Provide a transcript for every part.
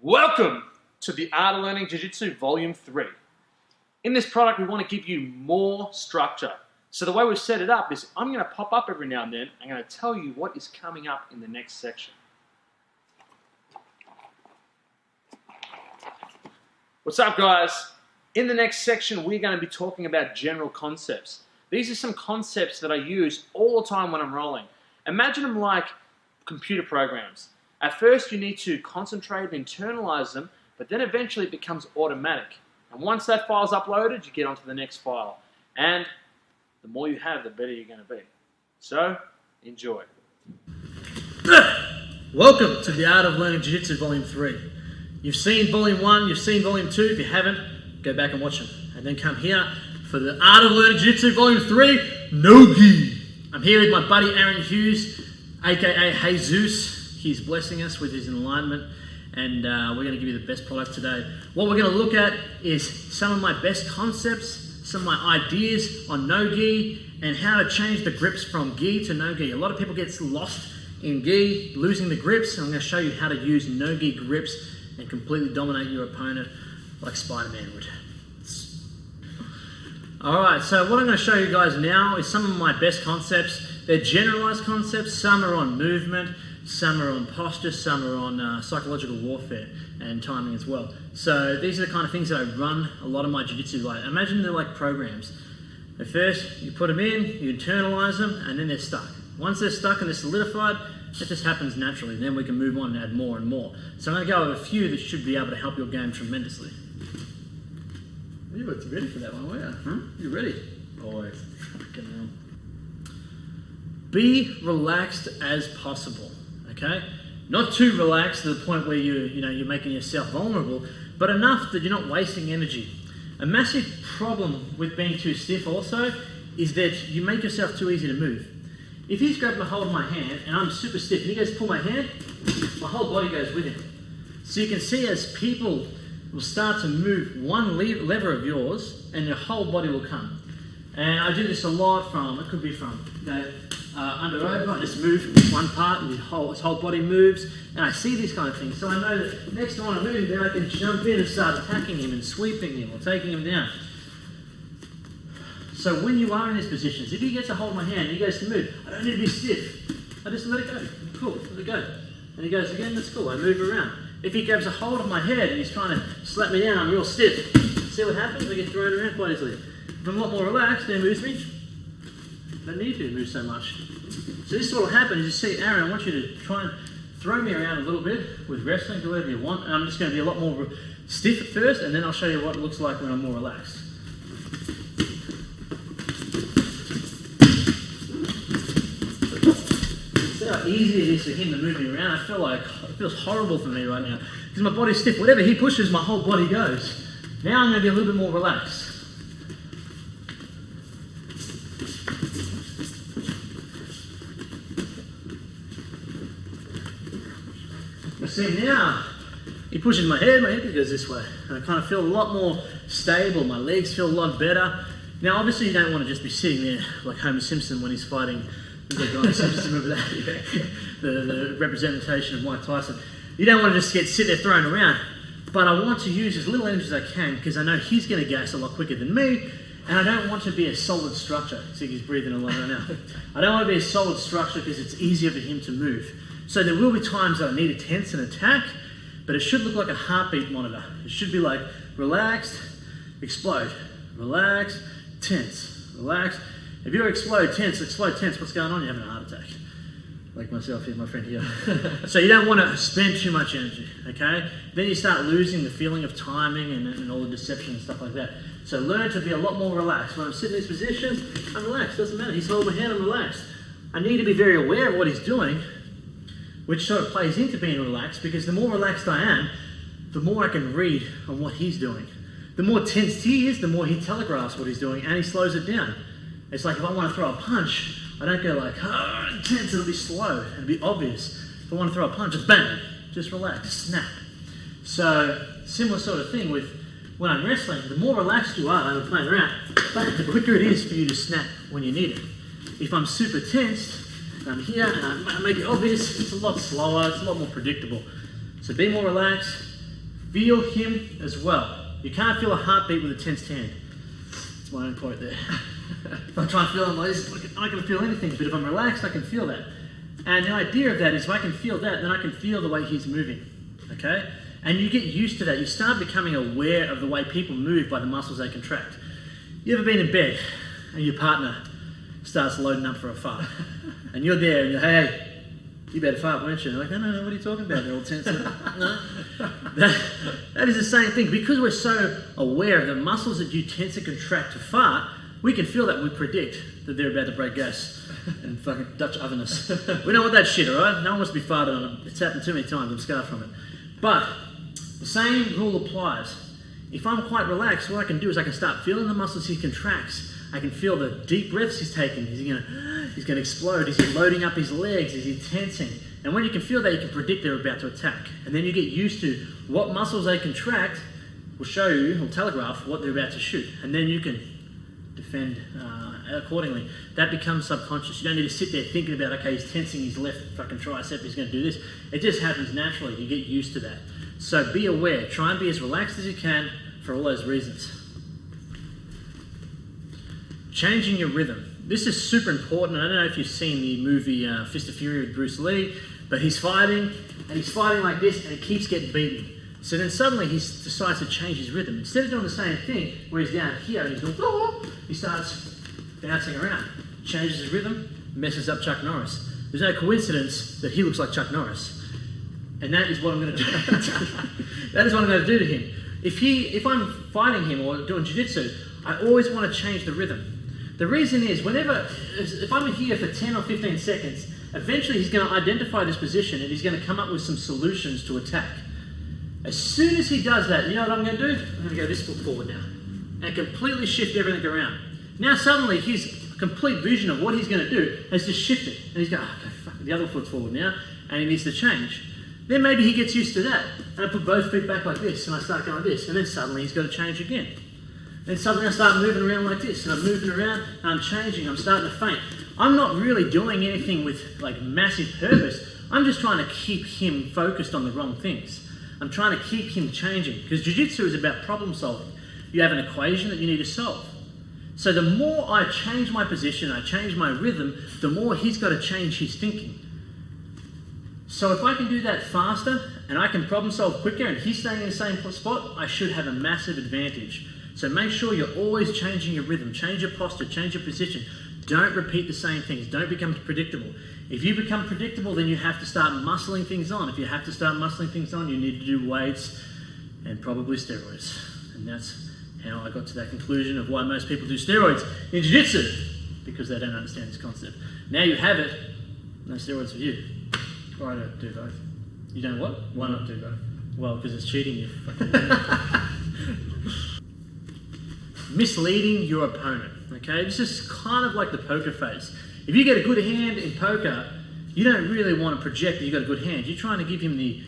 Welcome to the Art of Learning Jiu Jitsu Volume 3. In this product, we want to give you more structure. So the way we've set it up is I'm going to pop up every now and then. I'm going to tell you what is coming up in the next section. What's up, guys? In the next section, we're going to be talking about general concepts. These are some concepts that I use all the time when I'm rolling. Imagine them like computer programs. At first, you need to concentrate and internalize them, but then eventually it becomes automatic. And once that file's uploaded, you get onto the next file. And the more you have, the better you're going to be. So, enjoy. Welcome to the Art of Learning Jiu Jitsu Volume 3. You've seen Volume 1, you've seen Volume 2. If you haven't, go back and watch them. And then come here for the Art of Learning Jiu Jitsu Volume 3, No Gi. I'm here with my buddy Aaron Hughes, aka Jesus. He's blessing us with his alignment, and we're going to give you the best product today. What we're going to look at is some of my best concepts, some of my ideas on no gi, and how to change the grips from gi to no gi. A lot of people get lost in gi, losing the grips, and I'm going to show you how to use no gi grips and completely dominate your opponent like Spider-Man would. Alright, so what I'm going to show you guys now is some of my best concepts. They're generalized concepts. Some are on movement, some are on posture, some are on psychological warfare and timing as well. So these are the kind of things that I run a lot of my jiu-jitsu like. Imagine they're like programs. At first, you put them in, you internalize them, and then they're stuck. Once they're stuck and they're solidified, it just happens naturally. Then we can move on and add more and more. So I'm going to go over a few that should be able to help your game tremendously. You were ready for that one, weren't you? You ready? Always. Fucking hell. Be relaxed as possible. Okay? Not too relaxed to the point where you're making yourself vulnerable, but enough that you're not wasting energy. A massive problem with being too stiff also is that you make yourself too easy to move. If he's grabbing a hold of my hand and I'm super stiff and he goes to pull my hand, my whole body goes with him. So you can see as people will start to move one lever of yours and your whole body will come. And I do this a lot it could be from under over, I just move one part and his whole body moves, and I see these kind of things. So I know that next time I move, then I can jump in and start attacking him and sweeping him or taking him down. So when you are in these positions, if he gets a hold of my hand and he goes to move, I don't need to be stiff. I just let it go. Cool, let it go. And he goes again, that's cool, I move around. If he grabs a hold of my head and he's trying to slap me down, I'm real stiff. See what happens? I get thrown around quite easily. If I'm a lot more relaxed, then he moves me. I don't need to move so much. So this is what will happen is you see, Aaron, I want you to try and throw me around a little bit with wrestling, do whatever you want, and I'm just going to be a lot more stiff at first, and then I'll show you what it looks like when I'm more relaxed. See how easy it is for him to move me around? I feel like it feels horrible for me right now because my body's stiff. Whatever he pushes, my whole body goes. Now I'm going to be a little bit more relaxed. See now, he pushes my head goes this way. And I kind of feel a lot more stable, my legs feel a lot better. Now obviously you don't want to just be sitting there like Homer Simpson when he's fighting the guy, remember that? the representation of Mike Tyson. You don't want to just sit there thrown around, but I want to use as little energy as I can because I know he's going to gas a lot quicker than me, and I don't want to be a solid structure. See, he's breathing a lot right now. I don't want to be a solid structure because it's easier for him to move. So there will be times that I need to tense and attack, but it should look like a heartbeat monitor. It should be like relaxed, explode, relax, tense, relax. If you explode, tense, what's going on? You're having a heart attack. Like myself here, my friend here. So you don't want to spend too much energy, okay? Then you start losing the feeling of timing and all the deception and stuff like that. So learn to be a lot more relaxed. When I'm sitting in these positions, I'm relaxed, doesn't matter. He's holding my hand, I'm relaxed. I need to be very aware of what he's doing, which sort of plays into being relaxed, because the more relaxed I am, the more I can read on what he's doing. The more tensed he is, the more he telegraphs what he's doing, and he slows it down. It's like if I want to throw a punch, I don't go like, intense, it'll be slow, it'll be obvious. If I want to throw a punch, just bang, just relax, snap. So, similar sort of thing with when I'm wrestling, the more relaxed you are, I'm playing around, bang, the quicker it is for you to snap when you need it. If I'm super tensed, I'm here and I make it obvious, it's a lot slower, it's a lot more predictable. So be more relaxed, Feel him as well. You can't feel a heartbeat with a tensed hand. That's my own quote there. If I try and feel it like this, I'm not going to feel anything, but if I'm relaxed, I can feel that. And the idea of that is if I can feel that, then I can feel the way he's moving, okay? And you get used to that. You start becoming aware of the way people move by the muscles they contract. You ever been in bed and your partner starts loading up for a fart? And you're there and you're, hey, you better fart, weren't you? And they're like, no, what are you talking about? They're all tense. No. That is the same thing. Because we're so aware of the muscles that you tense and contract to fart, we can feel that. We predict that they're about to break gas and fucking Dutch oven us. We don't want that shit, alright? No one wants to be farted on. It's happened too many times. I'm scarred from it. But the same rule applies. If I'm quite relaxed, what I can do is I can start feeling the muscles he contracts. I can feel the deep breaths he's taking. He's gonna explode. Is he loading up his legs? Is he tensing? And when you can feel that, you can predict they're about to attack. And then you get used to what muscles they contract will show you, will telegraph what they're about to shoot. And then you can defend accordingly. That becomes subconscious. You don't need to sit there thinking about, okay, he's tensing his left fucking tricep, he's going to do this. It just happens naturally. You get used to that. So be aware. Try and be as relaxed as you can for all those reasons. Changing your rhythm. This is super important. I don't know if you've seen the movie Fist of Fury with Bruce Lee, but he's fighting, and he's fighting like this, and he keeps getting beaten. So then suddenly he decides to change his rhythm. Instead of doing the same thing, where he's down here and he's going, oh, he starts bouncing around, changes his rhythm, messes up Chuck Norris. There's no coincidence that he looks like Chuck Norris. And that is what I'm going to do. That is what I'm going to do to him. If I'm fighting him or doing jiu-jitsu, I always want to change the rhythm. The reason is, if I'm here for 10 or 15 seconds, eventually he's going to identify this position and he's going to come up with some solutions to attack. As soon as he does that, you know what I'm going to do? I'm going to go this foot forward now and completely shift everything around. Now suddenly his complete vision of what he's going to do has just shifted. And he's going, okay, fuck, the other foot's forward now, and he needs to change. Then maybe he gets used to that. And I put both feet back like this, and I start going like this, and then suddenly he's got to change again. Then suddenly I start moving around like this, and I'm moving around, and I'm changing, I'm starting to feint. I'm not really doing anything with like massive purpose. I'm just trying to keep him focused on the wrong things. I'm trying to keep him changing, because jiu-jitsu is about problem solving. You have an equation that you need to solve. So the more I change my position, I change my rhythm, the more he's got to change his thinking. So if I can do that faster, and I can problem solve quicker, and he's staying in the same spot, I should have a massive advantage. So make sure you're always changing your rhythm, change your posture, change your position. Don't repeat the same things, don't become predictable. If you become predictable, then you have to start muscling things on. If you have to start muscling things on, you need to do weights and probably steroids. And that's how I got to that conclusion of why most people do steroids in jiu-jitsu, because they don't understand this concept. Now you have it, no steroids for you. Or I don't do both. You don't what? Why not do both? Well, because it's cheating you. Misleading your opponent, okay? This is kind of like the poker face. If you get a good hand in poker, you don't really want to project that you've got a good hand. You're trying to give him the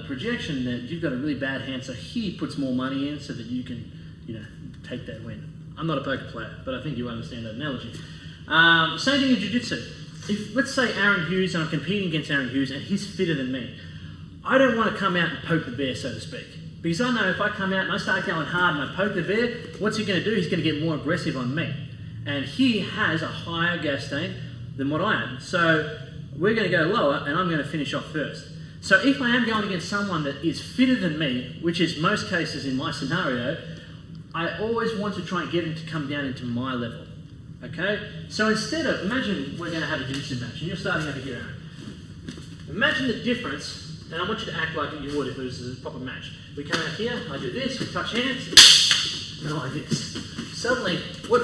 projection that you've got a really bad hand, so he puts more money in so that you can, take that win. I'm not a poker player, but I think you understand that analogy. Same thing in jiu-jitsu. If, let's say Aaron Hughes, and I'm competing against Aaron Hughes, and he's fitter than me, I don't want to come out and poke the bear, so to speak. Because I know if I come out and I start going hard and I poke the bear, what's he going to do? He's going to get more aggressive on me. And he has a higher gas tank than what I am. So we're going to go lower, and I'm going to finish off first. So if I am going against someone that is fitter than me, which is most cases in my scenario, I always want to try and get him to come down into my level. Okay? So instead of, imagine we're going to have a jiu-jitsu match, and you're starting over here, Aaron. Imagine the difference, and I want you to act like you would if it was a proper match. We come out here, I do this, we touch hands, and I like this. Suddenly, what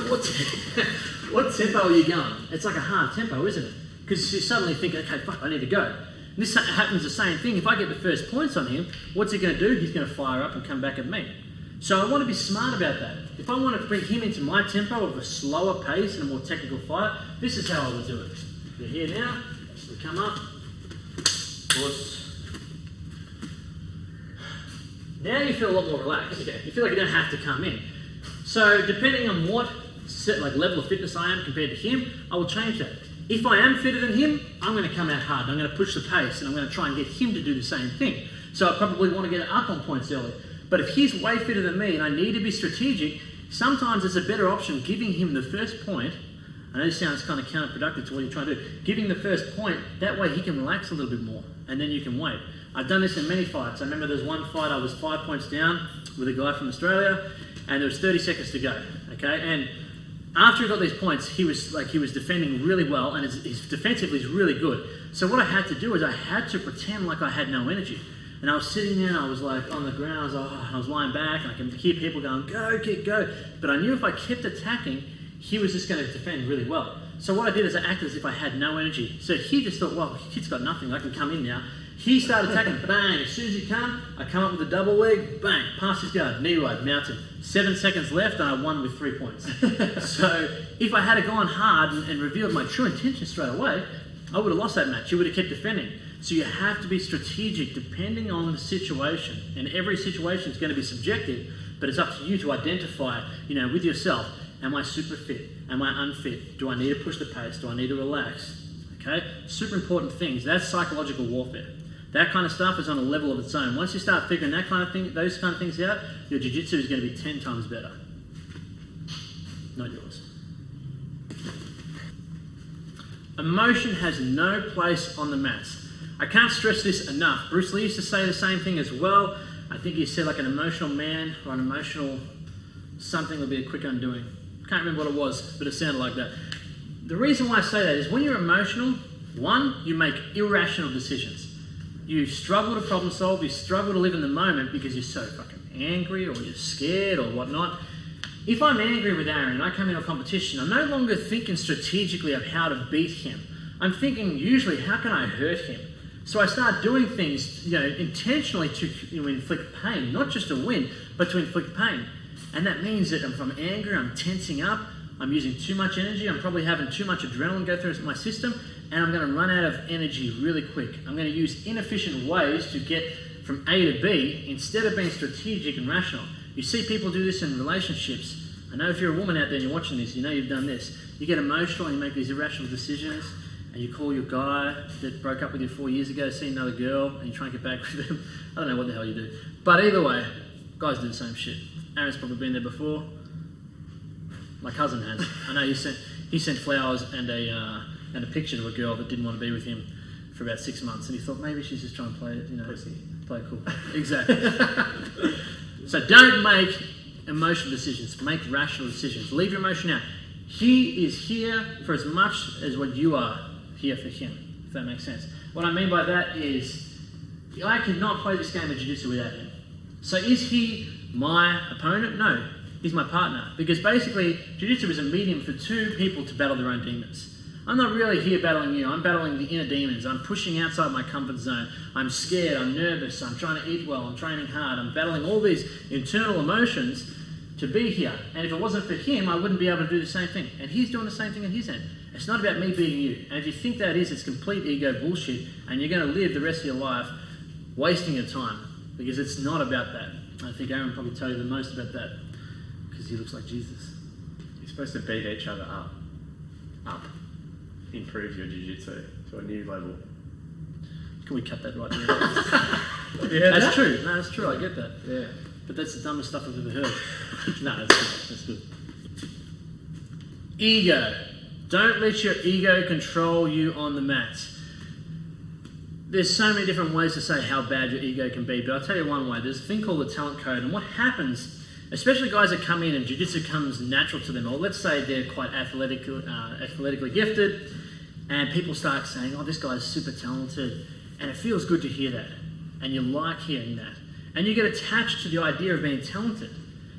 tempo are you going? It's like a hard tempo, isn't it? Because you suddenly think, okay, fuck, I need to go. And this happens the same thing. If I get the first points on him, what's he going to do? He's going to fire up and come back at me. So I want to be smart about that. If I want to bring him into my tempo of a slower pace and a more technical fight, this is how I would do it. You're here now, we come up, pause. Now you feel a lot more relaxed. You feel like you don't have to come in. So depending on what level of fitness I am compared to him, I will change that. If I am fitter than him, I'm going to come out hard. I'm going to push the pace, and I'm going to try and get him to do the same thing. So I probably want to get up on points early. But if he's way fitter than me and I need to be strategic, sometimes it's a better option giving him the first point. I know this sounds kind of counterproductive to what you're trying to do. Giving the first point, that way he can relax a little bit more, and then you can wait. I've done this in many fights. I remember there's one fight I was 5 points down with a guy from Australia, and there was 30 seconds to go, okay? And after he got these points, he was defending really well, and his defensively is really good. So what I had to do is I had to pretend like I had no energy. And I was sitting there and I was like on the ground, I was lying back, and I could hear people going, go, kid, go. But I knew if I kept attacking, he was just going to defend really well. So what I did is I acted as if I had no energy. So he just thought, well, kid's got nothing, I can come in now. He started attacking, bang, as soon as he come, I come up with a double leg, bang, past his guard, knee right, mountain. 7 seconds left and I won with 3 points. So if I had gone hard and revealed my true intention straight away, I would have lost that match. You would have kept defending. So you have to be strategic depending on the situation. And every situation is going to be subjective, but it's up to you to identify, with yourself, am I super fit? Am I unfit? Do I need to push the pace? Do I need to relax? Okay? Super important things. That's psychological warfare. That kind of stuff is on a level of its own. Once you start figuring that kind of thing, those kind of things out, your jiu-jitsu is going to be 10 times better. Not yours. Emotion has no place on the mats. I can't stress this enough. Bruce Lee used to say the same thing as well. I think he said like an emotional man or an emotional something would be a quick undoing. Can't remember what it was, but it sounded like that. The reason why I say that is when you're emotional, one, you make irrational decisions. You struggle to problem solve, you struggle to live in the moment because you're so fucking angry or you're scared or whatnot. If I'm angry with Aaron and I come into a competition, I'm no longer thinking strategically of how to beat him. I'm thinking usually, how can I hurt him? So I start doing things, intentionally to inflict pain, not just to win, but to inflict pain. And that means that if I'm angry, I'm tensing up, I'm using too much energy, I'm probably having too much adrenaline go through my system, and I'm going to run out of energy really quick. I'm going to use inefficient ways to get from A to B instead of being strategic and rational. You see people do this in relationships. I know if you're a woman out there and you're watching this, you know you've done this. You get emotional and you make these irrational decisions, and you call your guy that broke up with you 4 years ago, see another girl, and you try and get back with them. I don't know what the hell you do. But either way, guys do the same shit. Aaron's probably been there before. My cousin has. I know he sent flowers and a picture to a girl that didn't want to be with him for about 6 months, and he thought maybe she's just trying to play it, play it cool. Exactly. So don't make emotional decisions. Make rational decisions. Leave your emotion out. He is here for as much as what you are here for him, if that makes sense. What I mean by that is I cannot play this game of jiu-jitsu without him. So is he my opponent? No, he's my partner. Because basically, jiu-jitsu is a medium for two people to battle their own demons. I'm not really here battling you, I'm battling the inner demons. I'm pushing outside my comfort zone. I'm scared, I'm nervous, I'm trying to eat well, I'm training hard. I'm battling all these internal emotions to be here. And if it wasn't for him, I wouldn't be able to do the same thing. And he's doing the same thing on his end. It's not about me beating you. And if you think that is, it's complete ego bullshit, and you're going to live the rest of your life wasting your time, because it's not about that. I think Aaron will probably tell you the most about that, because he looks like Jesus. You're supposed to beat each other up. Improve your jiu-jitsu to a new level. Can we cut that right there? That's true. No, that's true. I get that. Yeah. But that's the dumbest stuff I've ever heard. No, that's good. That's good. Ego. Don't let your ego control you on the mats. There's so many different ways to say how bad your ego can be, but I'll tell you one way. There's a thing called the talent code, and what happens, especially guys that come in and jiu-jitsu comes natural to them, or let's say they're quite athletically gifted, and people start saying, oh, this guy's super talented, and it feels good to hear that, and you like hearing that, and you get attached to the idea of being talented.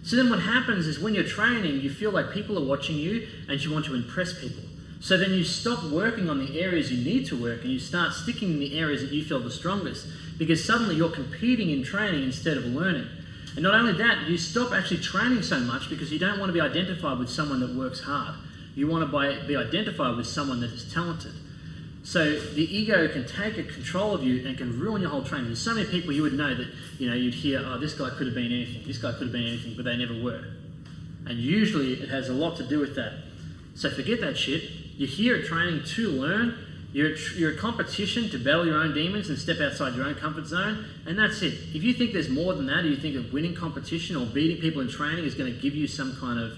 So then what happens is when you're training, you feel like people are watching you, and you want to impress people. So then you stop working on the areas you need to work, and you start sticking in the areas that you feel the strongest, because suddenly you're competing in training instead of learning. And not only that, you stop actually training so much because you don't want to be identified with someone that works hard. You want to be identified with someone that is talented. So the ego can take a control of you and can ruin your whole training. There's so many people you would know that, you'd hear, oh, this guy could have been anything, this guy could have been anything, but they never were. And usually it has a lot to do with that. So forget that shit. You're here at training to learn, You're a competition to battle your own demons and step outside your own comfort zone, and that's it. If you think there's more than that, or you think that winning competition or beating people in training is going to give you some kind of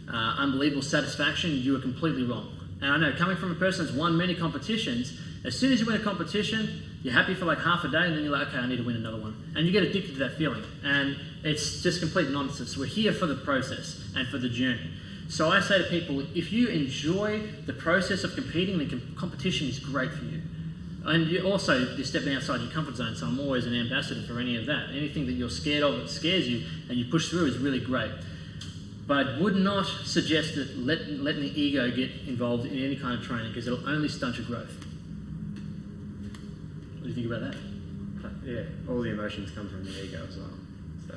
unbelievable satisfaction, you are completely wrong. And I know, coming from a person that's won many competitions, as soon as you win a competition, you're happy for like half a day, and then you're like, okay, I need to win another one. And you get addicted to that feeling. And it's just complete nonsense. We're here for the process and for the journey. So I say to people, if you enjoy the process of competing, then competition is great for you. And you're stepping outside your comfort zone, so I'm always an ambassador for any of that. Anything that you're scared of that scares you and you push through is really great. But I would not suggest that letting the ego get involved in any kind of training, because it'll only stunt your growth. What do you think about that? Yeah, all the emotions come from the ego as well. So.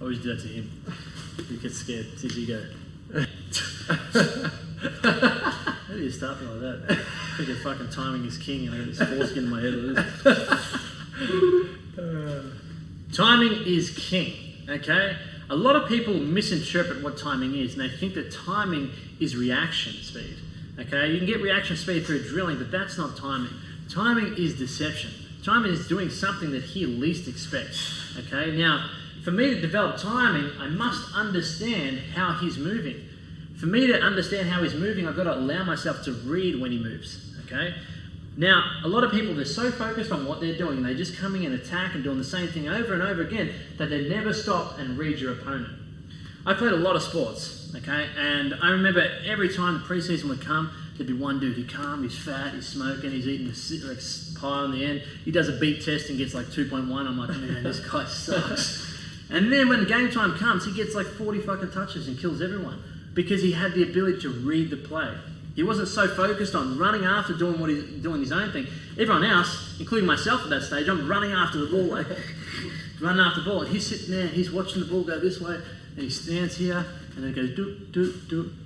I always do that to him. He gets scared. It's his ego. How do you start me like that? I think of fucking timing is king, and I got this foreskin in my head. Timing is king, okay? A lot of people misinterpret what timing is, and they think that timing is reaction speed, okay? You can get reaction speed through drilling, but that's not timing. Timing is deception. Timing is doing something that he least expects, okay? Now, for me to develop timing, I must understand how he's moving. For me to understand how he's moving, I've got to allow myself to read when he moves, okay? Now, a lot of people, they're so focused on what they're doing, they just coming in attack and doing the same thing over and over again, that they never stop and read your opponent. I played a lot of sports, okay? And I remember every time the preseason would come, there'd be one dude who'd come, he's fat, he's smoking, he's eating a pie on the end. He does a beat test and gets like 2.1. I'm like, man, this guy sucks. And then when game time comes, he gets like 40 fucking touches and kills everyone, because he had the ability to read the play. He wasn't so focused on running after doing his own thing. Everyone else, including myself at that stage, I'm running after the ball, like running after the ball. And he's sitting there, he's watching the ball go this way, and he stands here, and then it goes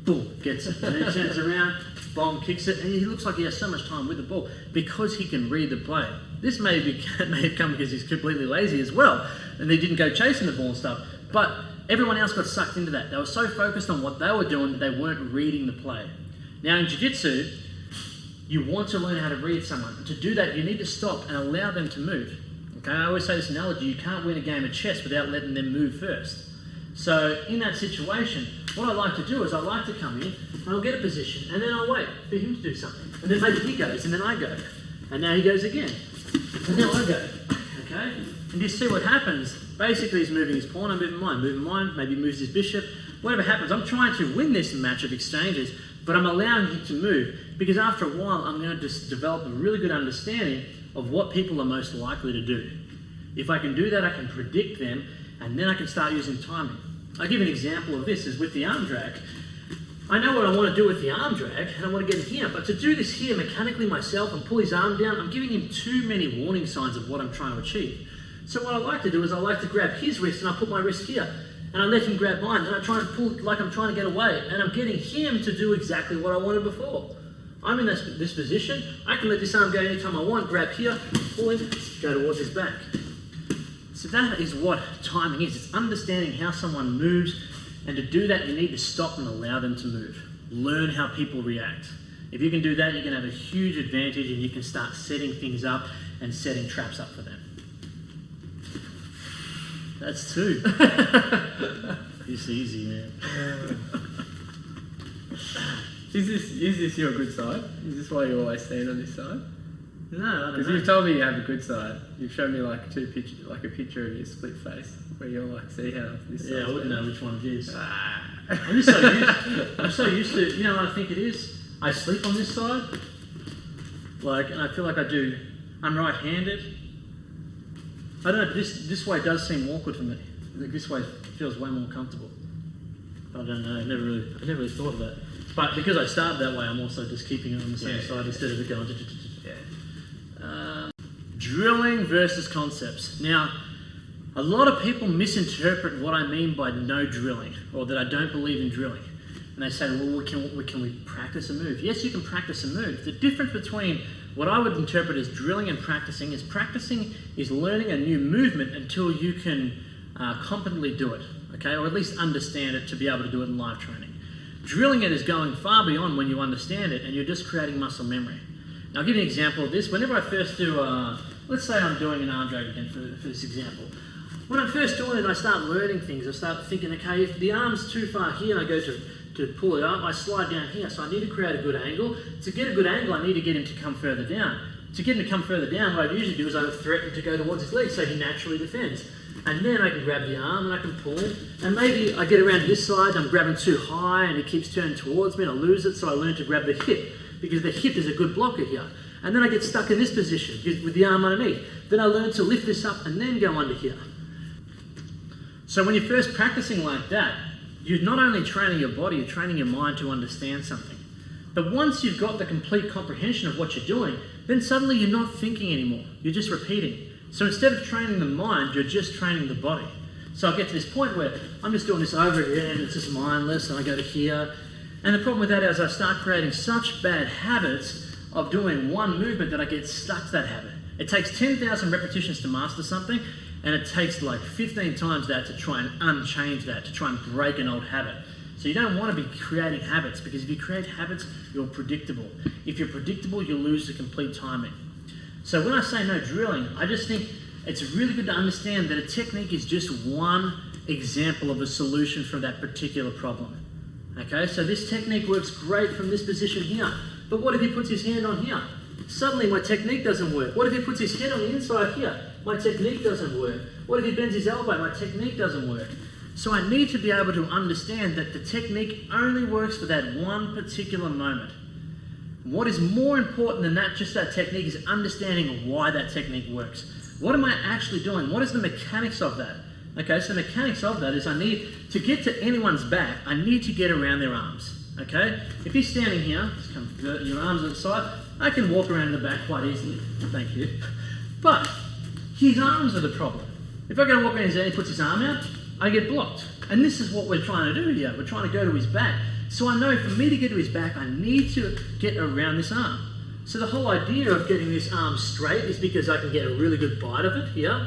boom, gets it. And then he turns around, bomb, kicks it, and he looks like he has so much time with the ball because he can read the play. This may have come because he's completely lazy as well, and they didn't go chasing the ball and stuff. But everyone else got sucked into that. They were so focused on what they were doing that they weren't reading the play. Now in Jiu-Jitsu, you want to learn how to read someone. To do that, you need to stop and allow them to move. Okay, I always say this analogy, you can't win a game of chess without letting them move first. So in that situation, what I like to do is I like to come in, and I'll get a position, and then I'll wait for him to do something. And then maybe he goes, and then I go. And now he goes again. And now I go. Okay? And you see what happens. Basically he's moving his pawn, I'm moving mine, maybe he moves his bishop. Whatever happens, I'm trying to win this match of exchanges, but I'm allowing him to move, because after a while I'm going to just develop a really good understanding of what people are most likely to do. If I can do that, I can predict them, and then I can start using timing. I'll give you an example of this, is with the arm drag. I know what I want to do with the arm drag, and I want to get here, but to do this here mechanically myself and pull his arm down, I'm giving him too many warning signs of what I'm trying to achieve. So what I like to do is I like to grab his wrist, and I put my wrist here, and I let him grab mine, and I try and pull like I'm trying to get away, and I'm getting him to do exactly what I wanted before. I'm in this position, I can let this arm go anytime I want, grab here, pull him, go towards his back. So that is what timing is. It's understanding how someone moves, and to do that you need to stop and allow them to move. Learn how people react. If you can do that, you can have a huge advantage, and you can start setting things up and setting traps up for them. That's two. It's easy, man. Is this your good side? Is this why you always stand on this side? No, I don't Because know. you've told me you have a good side. You've shown me like a picture of your split face, where you're like, see how this Yeah, I side's wouldn't better. know which one it is. Ah. I'm so used to, you know what I think it is? I sleep on this side, and I feel like I'm right-handed. I don't know, this way does seem awkward for me. Like this way feels way more comfortable. I don't know, I never really thought of that. But because I started that way, I'm also just keeping it on the same side instead of it going. Drilling versus concepts. Now, a lot of people misinterpret what I mean by no drilling, or that I don't believe in drilling. And they say, well, can we practice a move? Yes, you can practice a move. The difference between what I would interpret as drilling and practicing is learning a new movement until you can competently do it, okay, or at least understand it to be able to do it in live training. Drilling it is going far beyond when you understand it, and you're just creating muscle memory. Now, I'll give you an example of this. Whenever I first do, let's say I'm doing an arm drag again for this example. When I'm first doing it, I start learning things. I start thinking, okay, if the arm's too far here, I go to pull it up, I slide down here, so I need to create a good angle. To get a good angle, I need to get him to come further down. To get him to come further down, what I usually do is I threaten to go towards his leg so he naturally defends. And then I can grab the arm and I can pull him. And maybe I get around this side, I'm grabbing too high and he keeps turning towards me and I lose it, so I learn to grab the hip, because the hip is a good blocker here. And then I get stuck in this position with the arm underneath. Then I learn to lift this up and then go under here. So when you're first practicing like that, you're not only training your body, you're training your mind to understand something. But once you've got the complete comprehension of what you're doing, then suddenly you're not thinking anymore, you're just repeating. So instead of training the mind, you're just training the body. So I get to this point where I'm just doing this over again, and it's just mindless, and I go to here. And the problem with that is I start creating such bad habits of doing one movement that I get stuck to that habit. It takes 10,000 repetitions to master something, and it takes like 15 times that to try and unchange that, to try and break an old habit. So you don't want to be creating habits, because if you create habits, you're predictable. If you're predictable, you lose the complete timing. So when I say no drilling, I just think it's really good to understand that a technique is just one example of a solution for that particular problem. Okay, so this technique works great from this position here, but what if he puts his hand on here? Suddenly my technique doesn't work. What if he puts his head on the inside here? My technique doesn't work. What if he bends his elbow? My technique doesn't work. So I need to be able to understand that the technique only works for that one particular moment. What is more important than that, just that technique, is understanding why that technique works. What am I actually doing? What is the mechanics of that? Okay, so the mechanics of that is I need to get to anyone's back, I need to get around their arms. Okay? If he's standing here, just come your arms to the side, I can walk around the back quite easily. Thank you. But his arms are the problem. If I go to walk around his head and he puts his arm out, I get blocked. And this is what we're trying to do here. We're trying to go to his back. So I know for me to get to his back, I need to get around this arm. So the whole idea of getting this arm straight is because I can get a really good bite of it here.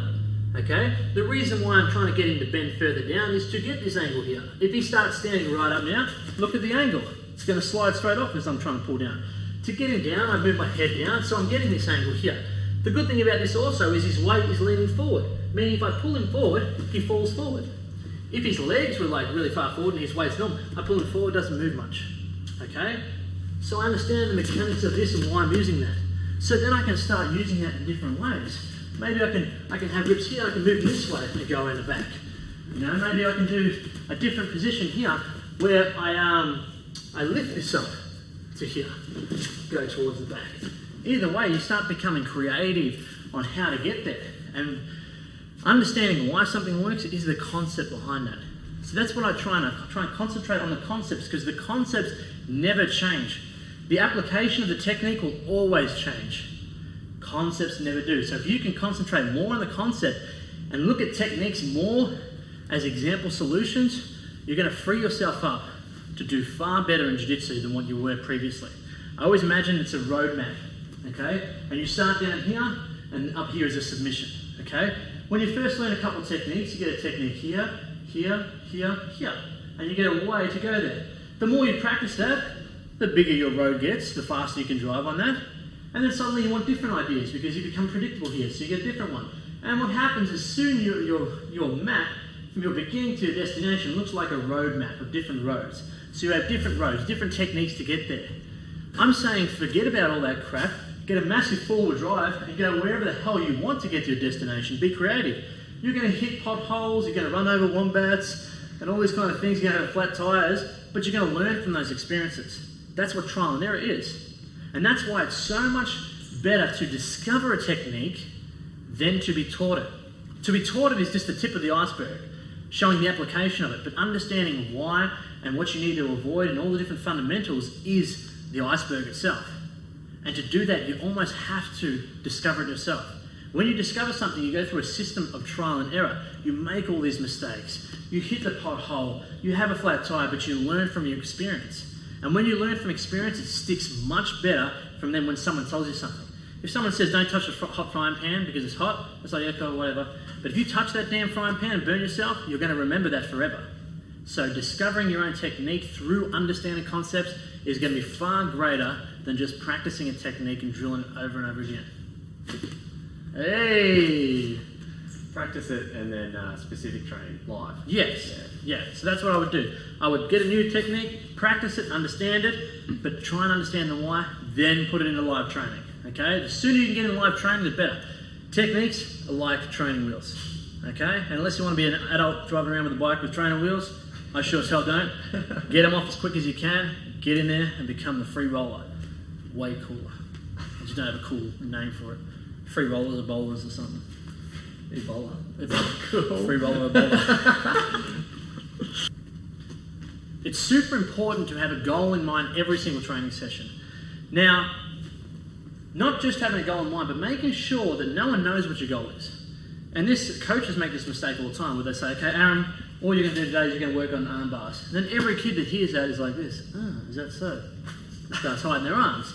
Okay? The reason why I'm trying to get him to bend further down is to get this angle here. If he starts standing right up now, look at the angle. It's going to slide straight off as I'm trying to pull down. To get him down, I move my head down, so I'm getting this angle here. The good thing about this also is his weight is leaning forward, meaning if I pull him forward, he falls forward. If his legs were like really far forward and his weight's normal, I pull him forward, doesn't move much. Okay? So I understand the mechanics of this and why I'm using that. So then I can start using that in different ways. Maybe I can have grips here, I can move this way and go around the back. You know, maybe I can do a different position here where I lift this up to here, go towards the back. Either way, you start becoming creative on how to get there. And understanding why something works is the concept behind that. So that's what I try and concentrate on the concepts, because the concepts never change. The application of the technique will always change. Concepts never do. So if you can concentrate more on the concept and look at techniques more as example solutions, you're going to free yourself up to do far better in jiu-jitsu than what you were previously. I always imagine it's a roadmap, okay? And you start down here, and up here is a submission, okay? When you first learn a couple of techniques, you get a technique here, here, here, here, and you get a way to go there. The more you practice that, the bigger your road gets, the faster you can drive on that. And then suddenly you want different ideas because you become predictable here, so you get a different one. And what happens is soon your map, from your beginning to your destination, looks like a road map of different roads. So you have different roads, different techniques to get there. I'm saying forget about all that crap, get a massive forward drive and go wherever the hell you want to get to your destination. Be creative. You're going to hit potholes, you're going to run over wombats and all these kind of things, you're going to have flat tires, but you're going to learn from those experiences. That's what trial and error is. And that's why it's so much better to discover a technique than to be taught it. To be taught it is just the tip of the iceberg, showing the application of it, but understanding why and what you need to avoid and all the different fundamentals is the iceberg itself. And to do that, you almost have to discover it yourself. When you discover something, you go through a system of trial and error. You make all these mistakes. You hit the pothole, you have a flat tire, but you learn from your experience. And when you learn from experience, it sticks much better from then when someone tells you something. If someone says, don't touch a hot frying pan because it's hot, it's like, okay, whatever. But if you touch that damn frying pan and burn yourself, you're going to remember that forever. So discovering your own technique through understanding concepts is going to be far greater than just practicing a technique and drilling it over and over again. Hey! Practice it and then specific training live. Yes. Yeah. So that's what I would do. I would get a new technique, practice it, understand it, but try and understand the why, then put it into live training. Okay? The sooner you can get into live training, the better. Techniques are like training wheels. Okay? And unless you want to be an adult driving around with a bike with training wheels, I sure as hell don't. Get them off as quick as you can, get in there and become the free roller. Way cooler. I just don't have a cool name for it. Free rollers or bowlers or something. Ebola. It's cool. Free roller or bowler. It's super important to have a goal in mind every single training session. Now, not just having a goal in mind, but making sure that no one knows what your goal is. And coaches make this mistake all the time where they say, okay, Aaron, all you're going to do today is you're going to work on arm bars. And then every kid that hears that is like this, is that so? Starts hiding their arms.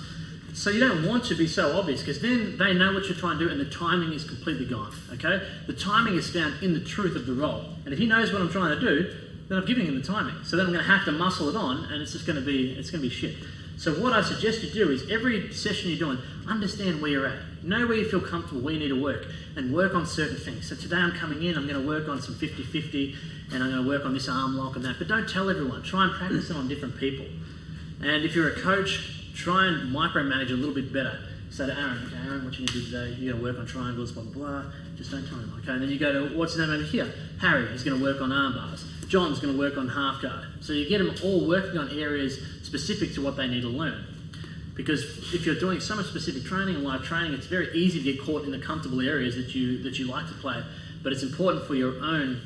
So you don't want to be so obvious because then they know what you're trying to do and the timing is completely gone, okay? The timing is found in the truth of the role. And if he knows what I'm trying to do, then I'm giving him the timing. So then I'm going to have to muscle it on and it's just going to be shit. So what I suggest you do is every session you're doing, understand where you're at. Know where you feel comfortable, where you need to work, and work on certain things. So today I'm coming in, I'm going to work on some 50-50, and I'm going to work on this arm lock and that. But don't tell everyone. Try and practice it on different people. And if you're a coach, try and micromanage a little bit better. Say to Aaron, okay, Aaron, what you need to do today? You're going to work on triangles, blah, blah, blah. Just don't tell him. Okay, and then you go to, what's his name over here? Harry, he's going to work on arm bars. John's going to work on half guard. So you get them all working on areas specific to what they need to learn. Because if you're doing so much specific training and live training, it's very easy to get caught in the comfortable areas that you like to play. But it's important for your own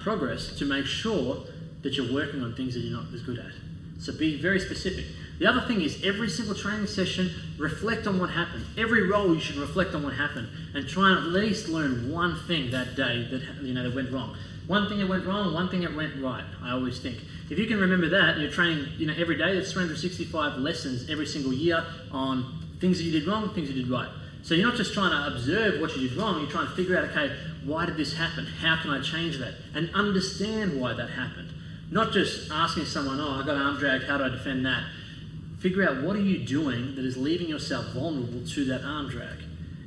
progress to make sure that you're working on things that you're not as good at. So be very specific. The other thing is every single training session, reflect on what happened. Every role you should reflect on what happened and try and at least learn one thing that day that went wrong. One thing that went wrong, one thing that went right, I always think. If you can remember that, you're training every day, that's 365 lessons every single year on things that you did wrong, things you did right. So you're not just trying to observe what you did wrong, you're trying to figure out, okay, why did this happen? How can I change that? And understand why that happened. Not just asking someone, I got arm drag, how do I defend that? Figure out what are you doing that is leaving yourself vulnerable to that arm drag.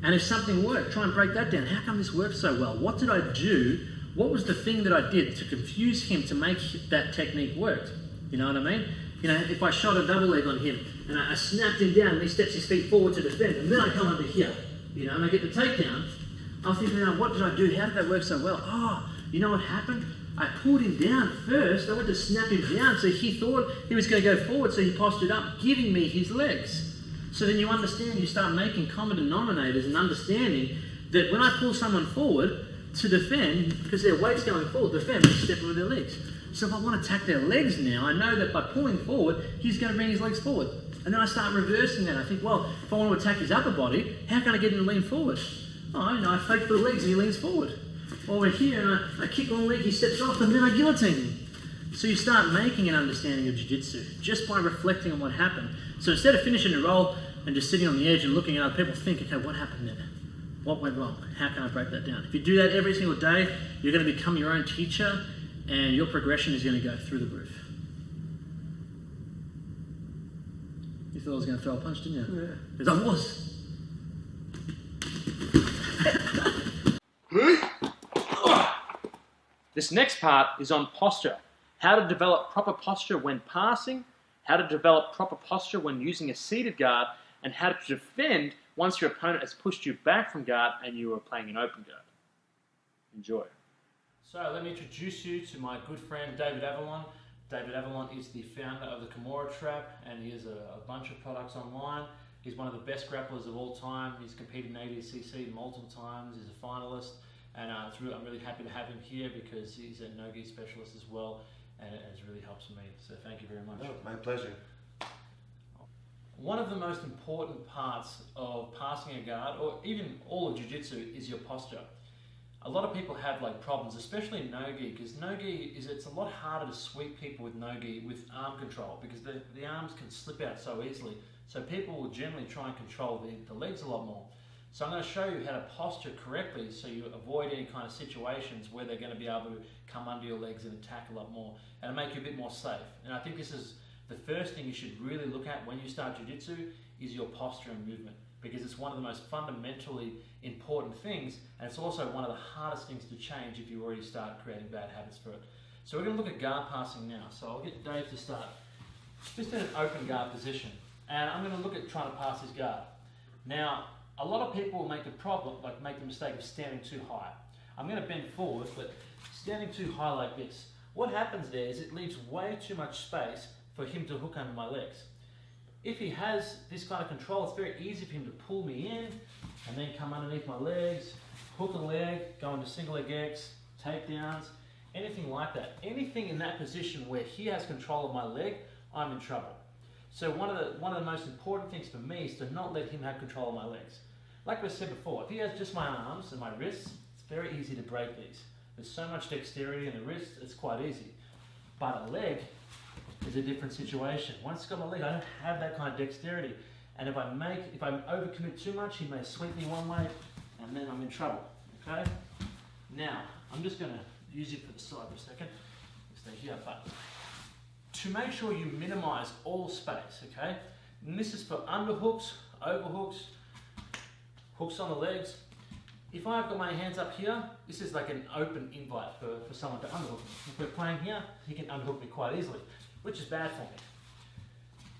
And if something worked, try and break that down. How come this worked so well? What did I do? What was the thing that I did to confuse him to make that technique work? You know what I mean? If I shot a double leg on him and I snapped him down and he steps his feet forward to defend and then I come under here, and I get the takedown, I was thinking, what did I do? How did that work so well? You know what happened? I pulled him down first. I went to snap him down so he thought he was going to go forward, so he postured up, giving me his legs. So then you understand, you start making common denominators and understanding that when I pull someone forward to defend, because their weight's going forward, defend, they're stepping with their legs. So if I want to attack their legs now, I know that by pulling forward, he's going to bring his legs forward. And then I start reversing that. I think, if I want to attack his upper body, how can I get him to lean forward? I fake for the legs and he leans forward. Or we're here and I kick one leg, he steps off, and then I guillotine him. So you start making an understanding of jiu-jitsu just by reflecting on what happened. So instead of finishing a roll and just sitting on the edge and looking at other people, think, okay, what happened there? What went wrong? How can I break that down? If you do that every single day, you're going to become your own teacher and your progression is going to go through the roof. You thought I was going to throw a punch, didn't you? Yeah. Because I was. This next part is on posture. How to develop proper posture when passing, how to develop proper posture when using a seated guard, and how to defend once your opponent has pushed you back from guard and you are playing an open guard. Enjoy. So let me introduce you to my good friend David Avalon. David Avalon is the founder of the Kimura Trap and he has a bunch of products online. He's one of the best grapplers of all time. He's competed in ADCC multiple times. He's a finalist. And I'm really happy to have him here because he's a no-gi specialist as well, and it really helps me. So thank you very much. No, my pleasure. One of the most important parts of passing a guard, or even all of jiu-jitsu, is your posture. A lot of people have problems, especially in no-gi, because no-gi it's a lot harder to sweep people with no-gi with arm control because the arms can slip out so easily. So people will generally try and control the legs a lot more. So I'm going to show you how to posture correctly so you avoid any kind of situations where they're going to be able to come under your legs and attack a lot more and make you a bit more safe. And I think this is the first thing you should really look at when you start jiu-jitsu is your posture and movement, because it's one of the most fundamentally important things, and it's also one of the hardest things to change if you already start creating bad habits for it. So we're going to look at guard passing now. So I'll get Dave to start just in an open guard position, and I'm going to look at trying to pass his guard. Now, a lot of people will make the mistake of standing too high. I'm going to bend forward, but standing too high like this, what happens there is it leaves way too much space for him to hook under my legs. If he has this kind of control, it's very easy for him to pull me in and then come underneath my legs, hook a leg, go into single leg X, takedowns, anything like that. Anything in that position where he has control of my leg, I'm in trouble. So one of the most important things for me is to not let him have control of my legs. Like we said before, if he has just my arms and my wrists, it's very easy to break these. There's so much dexterity in the wrist, it's quite easy. But a leg is a different situation. Once it's got my leg, I don't have that kind of dexterity. And if I overcommit too much, he may sweep me one way, and then I'm in trouble, okay? Now, I'm just gonna use it for the side for a second. Stay here, but to make sure you minimize all space, okay? And this is for underhooks, overhooks, hooks on the legs. If I've got my hands up here, this is like an open invite for someone to underhook me. If we're playing here, he can underhook me quite easily, which is bad for me.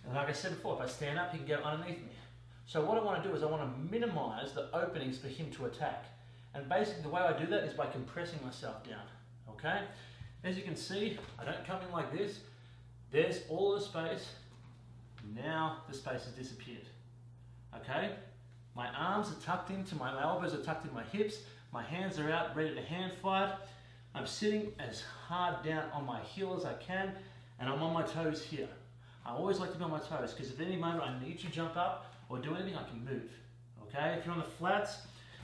And like I said before, if I stand up, he can go underneath me. So what I want to do is I want to minimize the openings for him to attack. And basically the way I do that is by compressing myself down, okay? As you can see, I don't come in like this. There's all the space. Now the space has disappeared, okay? My arms are tucked into, my elbows are tucked in my hips, my hands are out, ready to hand fight. I'm sitting as hard down on my heel as I can, and I'm on my toes here. I always like to be on my toes, because if at any moment I need to jump up or do anything, I can move, okay? If you're on the flats,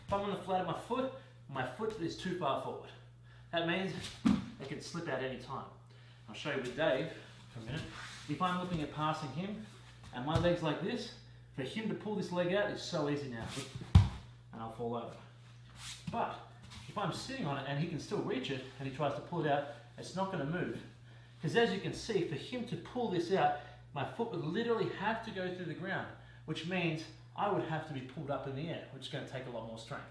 if I'm on the flat of my foot is too far forward. That means it can slip out any time. I'll show you with Dave for a minute. If I'm looking at passing him, and my leg's like this, for him to pull this leg out is so easy now, and I'll fall over. But if I'm sitting on it and he can still reach it, and he tries to pull it out, it's not going to move. Because as you can see, for him to pull this out, my foot would literally have to go through the ground, which means I would have to be pulled up in the air, which is going to take a lot more strength.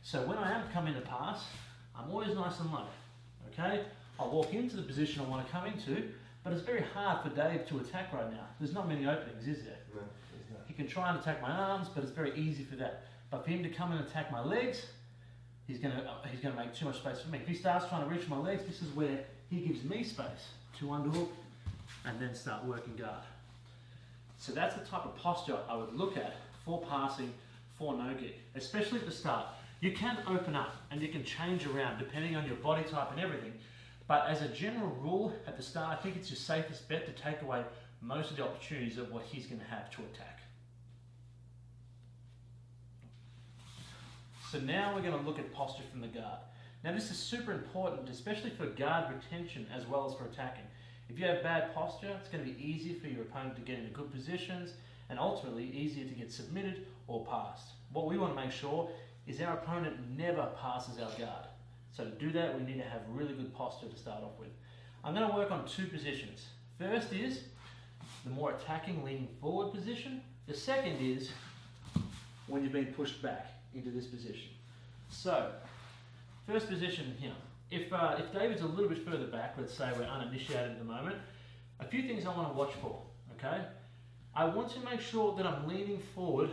So when I am coming to pass, I'm always nice and low, okay? I'll walk into the position I want to come into, but it's very hard for Dave to attack right now. There's not many openings, is there? No, there's not. He can try and attack my arms, but it's very easy for that. But for him to come and attack my legs, he's gonna make too much space for me. If he starts trying to reach my legs, this is where he gives me space to underhook and then start working guard. So that's the type of posture I would look at for passing for no-gi, especially at the start. You can open up and you can change around depending on your body type and everything. But as a general rule, at the start, I think it's your safest bet to take away most of the opportunities of what he's going to have to attack. So now we're going to look at posture from the guard. Now this is super important, especially for guard retention as well as for attacking. If you have bad posture, it's going to be easier for your opponent to get into good positions and ultimately easier to get submitted or passed. What we want to make sure is our opponent never passes our guard. So to do that, we need to have really good posture to start off with. I'm going to work on two positions. First is the more attacking, leaning forward position. The second is when you're being pushed back into this position. So, first position here. If David's a little bit further back, let's say we're uninitiated at the moment, a few things I want to watch for, okay? I want to make sure that I'm leaning forward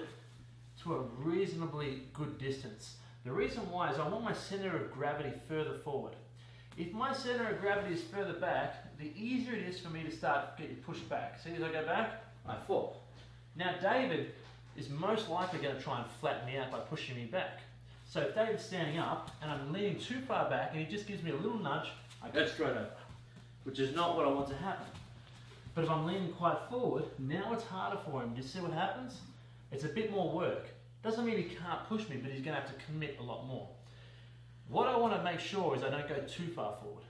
to a reasonably good distance. The reason why is I want my center of gravity further forward. If my center of gravity is further back, the easier it is for me to start getting pushed back. See, as I go back, I fall. Now David is most likely going to try and flatten me out by pushing me back. So if David's standing up and I'm leaning too far back and he just gives me a little nudge, I go straight over, which is not what I want to happen. But if I'm leaning quite forward, now it's harder for him. Do you see what happens? It's a bit more work. Doesn't mean he can't push me, but he's going to have to commit a lot more. What I want to make sure is I don't go too far forward.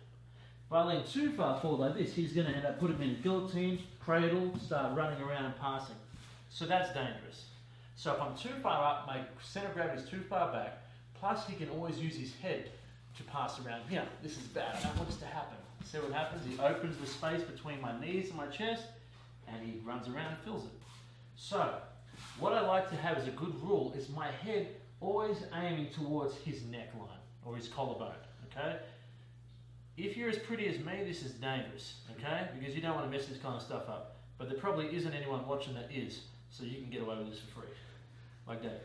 If I lean too far forward like this, he's going to end up putting me in a guillotine, cradle, start running around and passing. So that's dangerous. So if I'm too far up, my center of gravity is too far back, plus he can always use his head to pass around here. This is bad, I don't want this to happen. See what happens? He opens the space between my knees and my chest, and he runs around and fills it. So, what I like to have as a good rule is my head always aiming towards his neckline, or his collarbone, okay? If you're as pretty as me, this is dangerous, okay? Because you don't want to mess this kind of stuff up. But there probably isn't anyone watching that is, so you can get away with this for free, like David.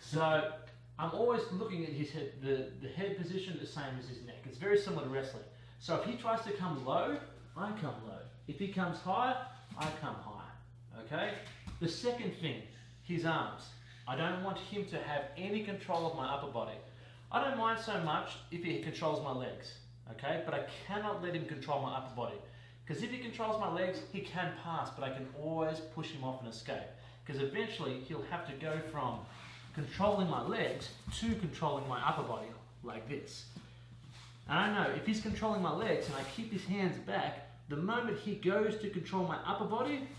So, I'm always looking at his head, the head position the same as his neck. It's very similar to wrestling. So if he tries to come low, I come low. If he comes high, I come high, okay? The second thing, his arms. I don't want him to have any control of my upper body. I don't mind so much if he controls my legs, okay? But I cannot let him control my upper body. Because if he controls my legs, he can pass, but I can always push him off and escape. Because eventually he'll have to go from controlling my legs to controlling my upper body, like this. And I know, if he's controlling my legs and I keep his hands back, the moment he goes to control my upper body,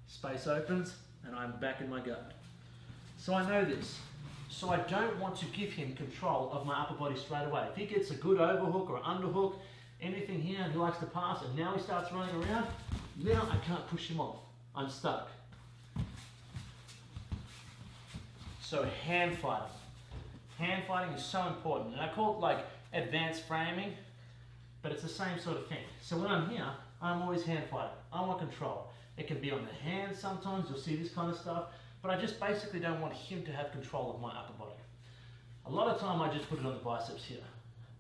space opens and I'm back in my guard. So I know this. So I don't want to give him control of my upper body straight away. If he gets a good overhook or underhook, anything here, and he likes to pass, and now he starts running around, now I can't push him off. I'm stuck. So hand fighting. Hand fighting is so important, and I call it like advanced framing, but it's the same sort of thing. So when I'm here, I'm always hand fighting. I want control. It can be on the hands sometimes, you'll see this kind of stuff, but I just basically don't want him to have control of my upper body. A lot of time I just put it on the biceps here.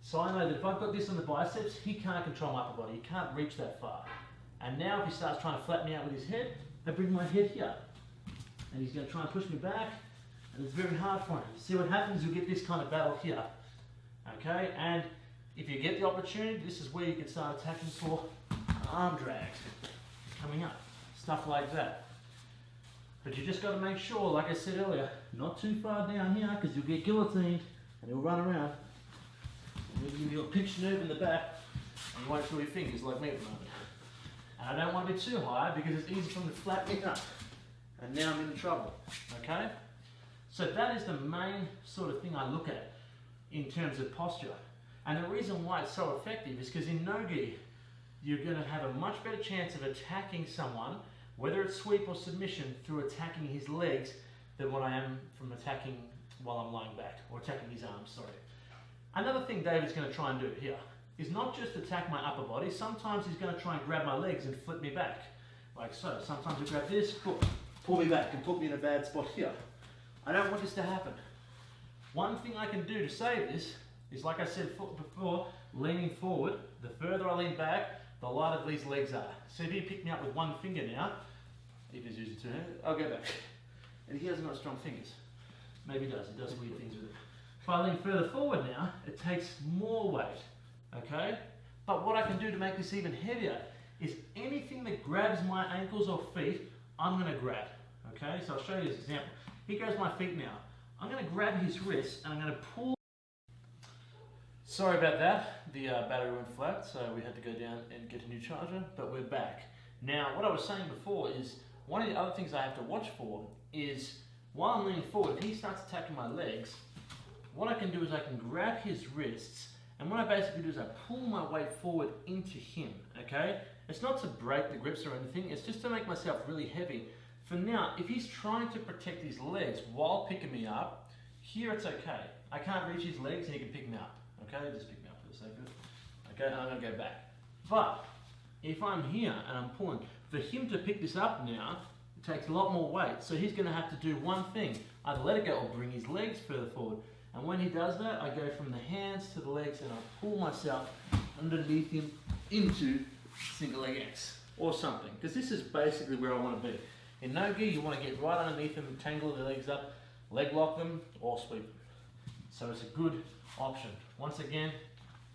So I know that if I've got this on the biceps, he can't control my upper body, he can't reach that far. And now if he starts trying to flatten me out with his head, I bring my head here. And he's going to try and push me back, and it's very hard for him. See what happens, you'll get this kind of battle here. Okay, and if you get the opportunity, this is where you can start attacking for arm drags coming up, stuff like that. But you just got to make sure, like I said earlier, not too far down here, because you'll get guillotined and he'll run around. And he'll give you a pinched nerve in the back, and you won't feel your fingers like me at the moment. And I don't want to be too high because it's easy for them to flatten me up. And now I'm in trouble, okay? So that is the main sort of thing I look at in terms of posture. And the reason why it's so effective is because in no-gi, you're going to have a much better chance of attacking someone, whether it's sweep or submission, through attacking his legs than what I am from attacking while I'm lying back, or attacking his arms, sorry. Another thing David's going to try and do here is not just attack my upper body, sometimes he's going to try and grab my legs and flip me back, like so. Sometimes he'll grab this, pull me back and put me in a bad spot here. I don't want this to happen. One thing I can do to save this is, like I said before, leaning forward. The further I lean back, the lighter these legs are. So if you pick me up with one finger now, if he's using two hands, I'll go back. And he hasn't got strong fingers. Maybe he does weird things with it. If I lean further forward now, it takes more weight, okay? But what I can do to make this even heavier is anything that grabs my ankles or feet, I'm gonna grab, okay? So I'll show you this example. Here goes my feet now. I'm gonna grab his wrist and I'm gonna pull. Sorry about that, the battery went flat, so we had to go down and get a new charger, but we're back. Now, what I was saying before is, one of the other things I have to watch for is, while I'm leaning forward, if he starts attacking my legs, what I can do is I can grab his wrists, and what I basically do is I pull my weight forward into him, okay? It's not to break the grips or anything, it's just to make myself really heavy. For now, if he's trying to protect his legs while picking me up, here it's okay. I can't reach his legs and he can pick me up. Okay, just pick me up for the sake of it. Okay, and I'm gonna go back. But if I'm here and I'm pulling, for him to pick this up now, it takes a lot more weight. So he's gonna have to do one thing, either let it go or bring his legs further forward. And when he does that, I go from the hands to the legs and I pull myself underneath him into single leg X or something. Because this is basically where I want to be. In no-gi, you want to get right underneath them, tangle the legs up, leg lock them, or sweep them. So it's a good option. Once again,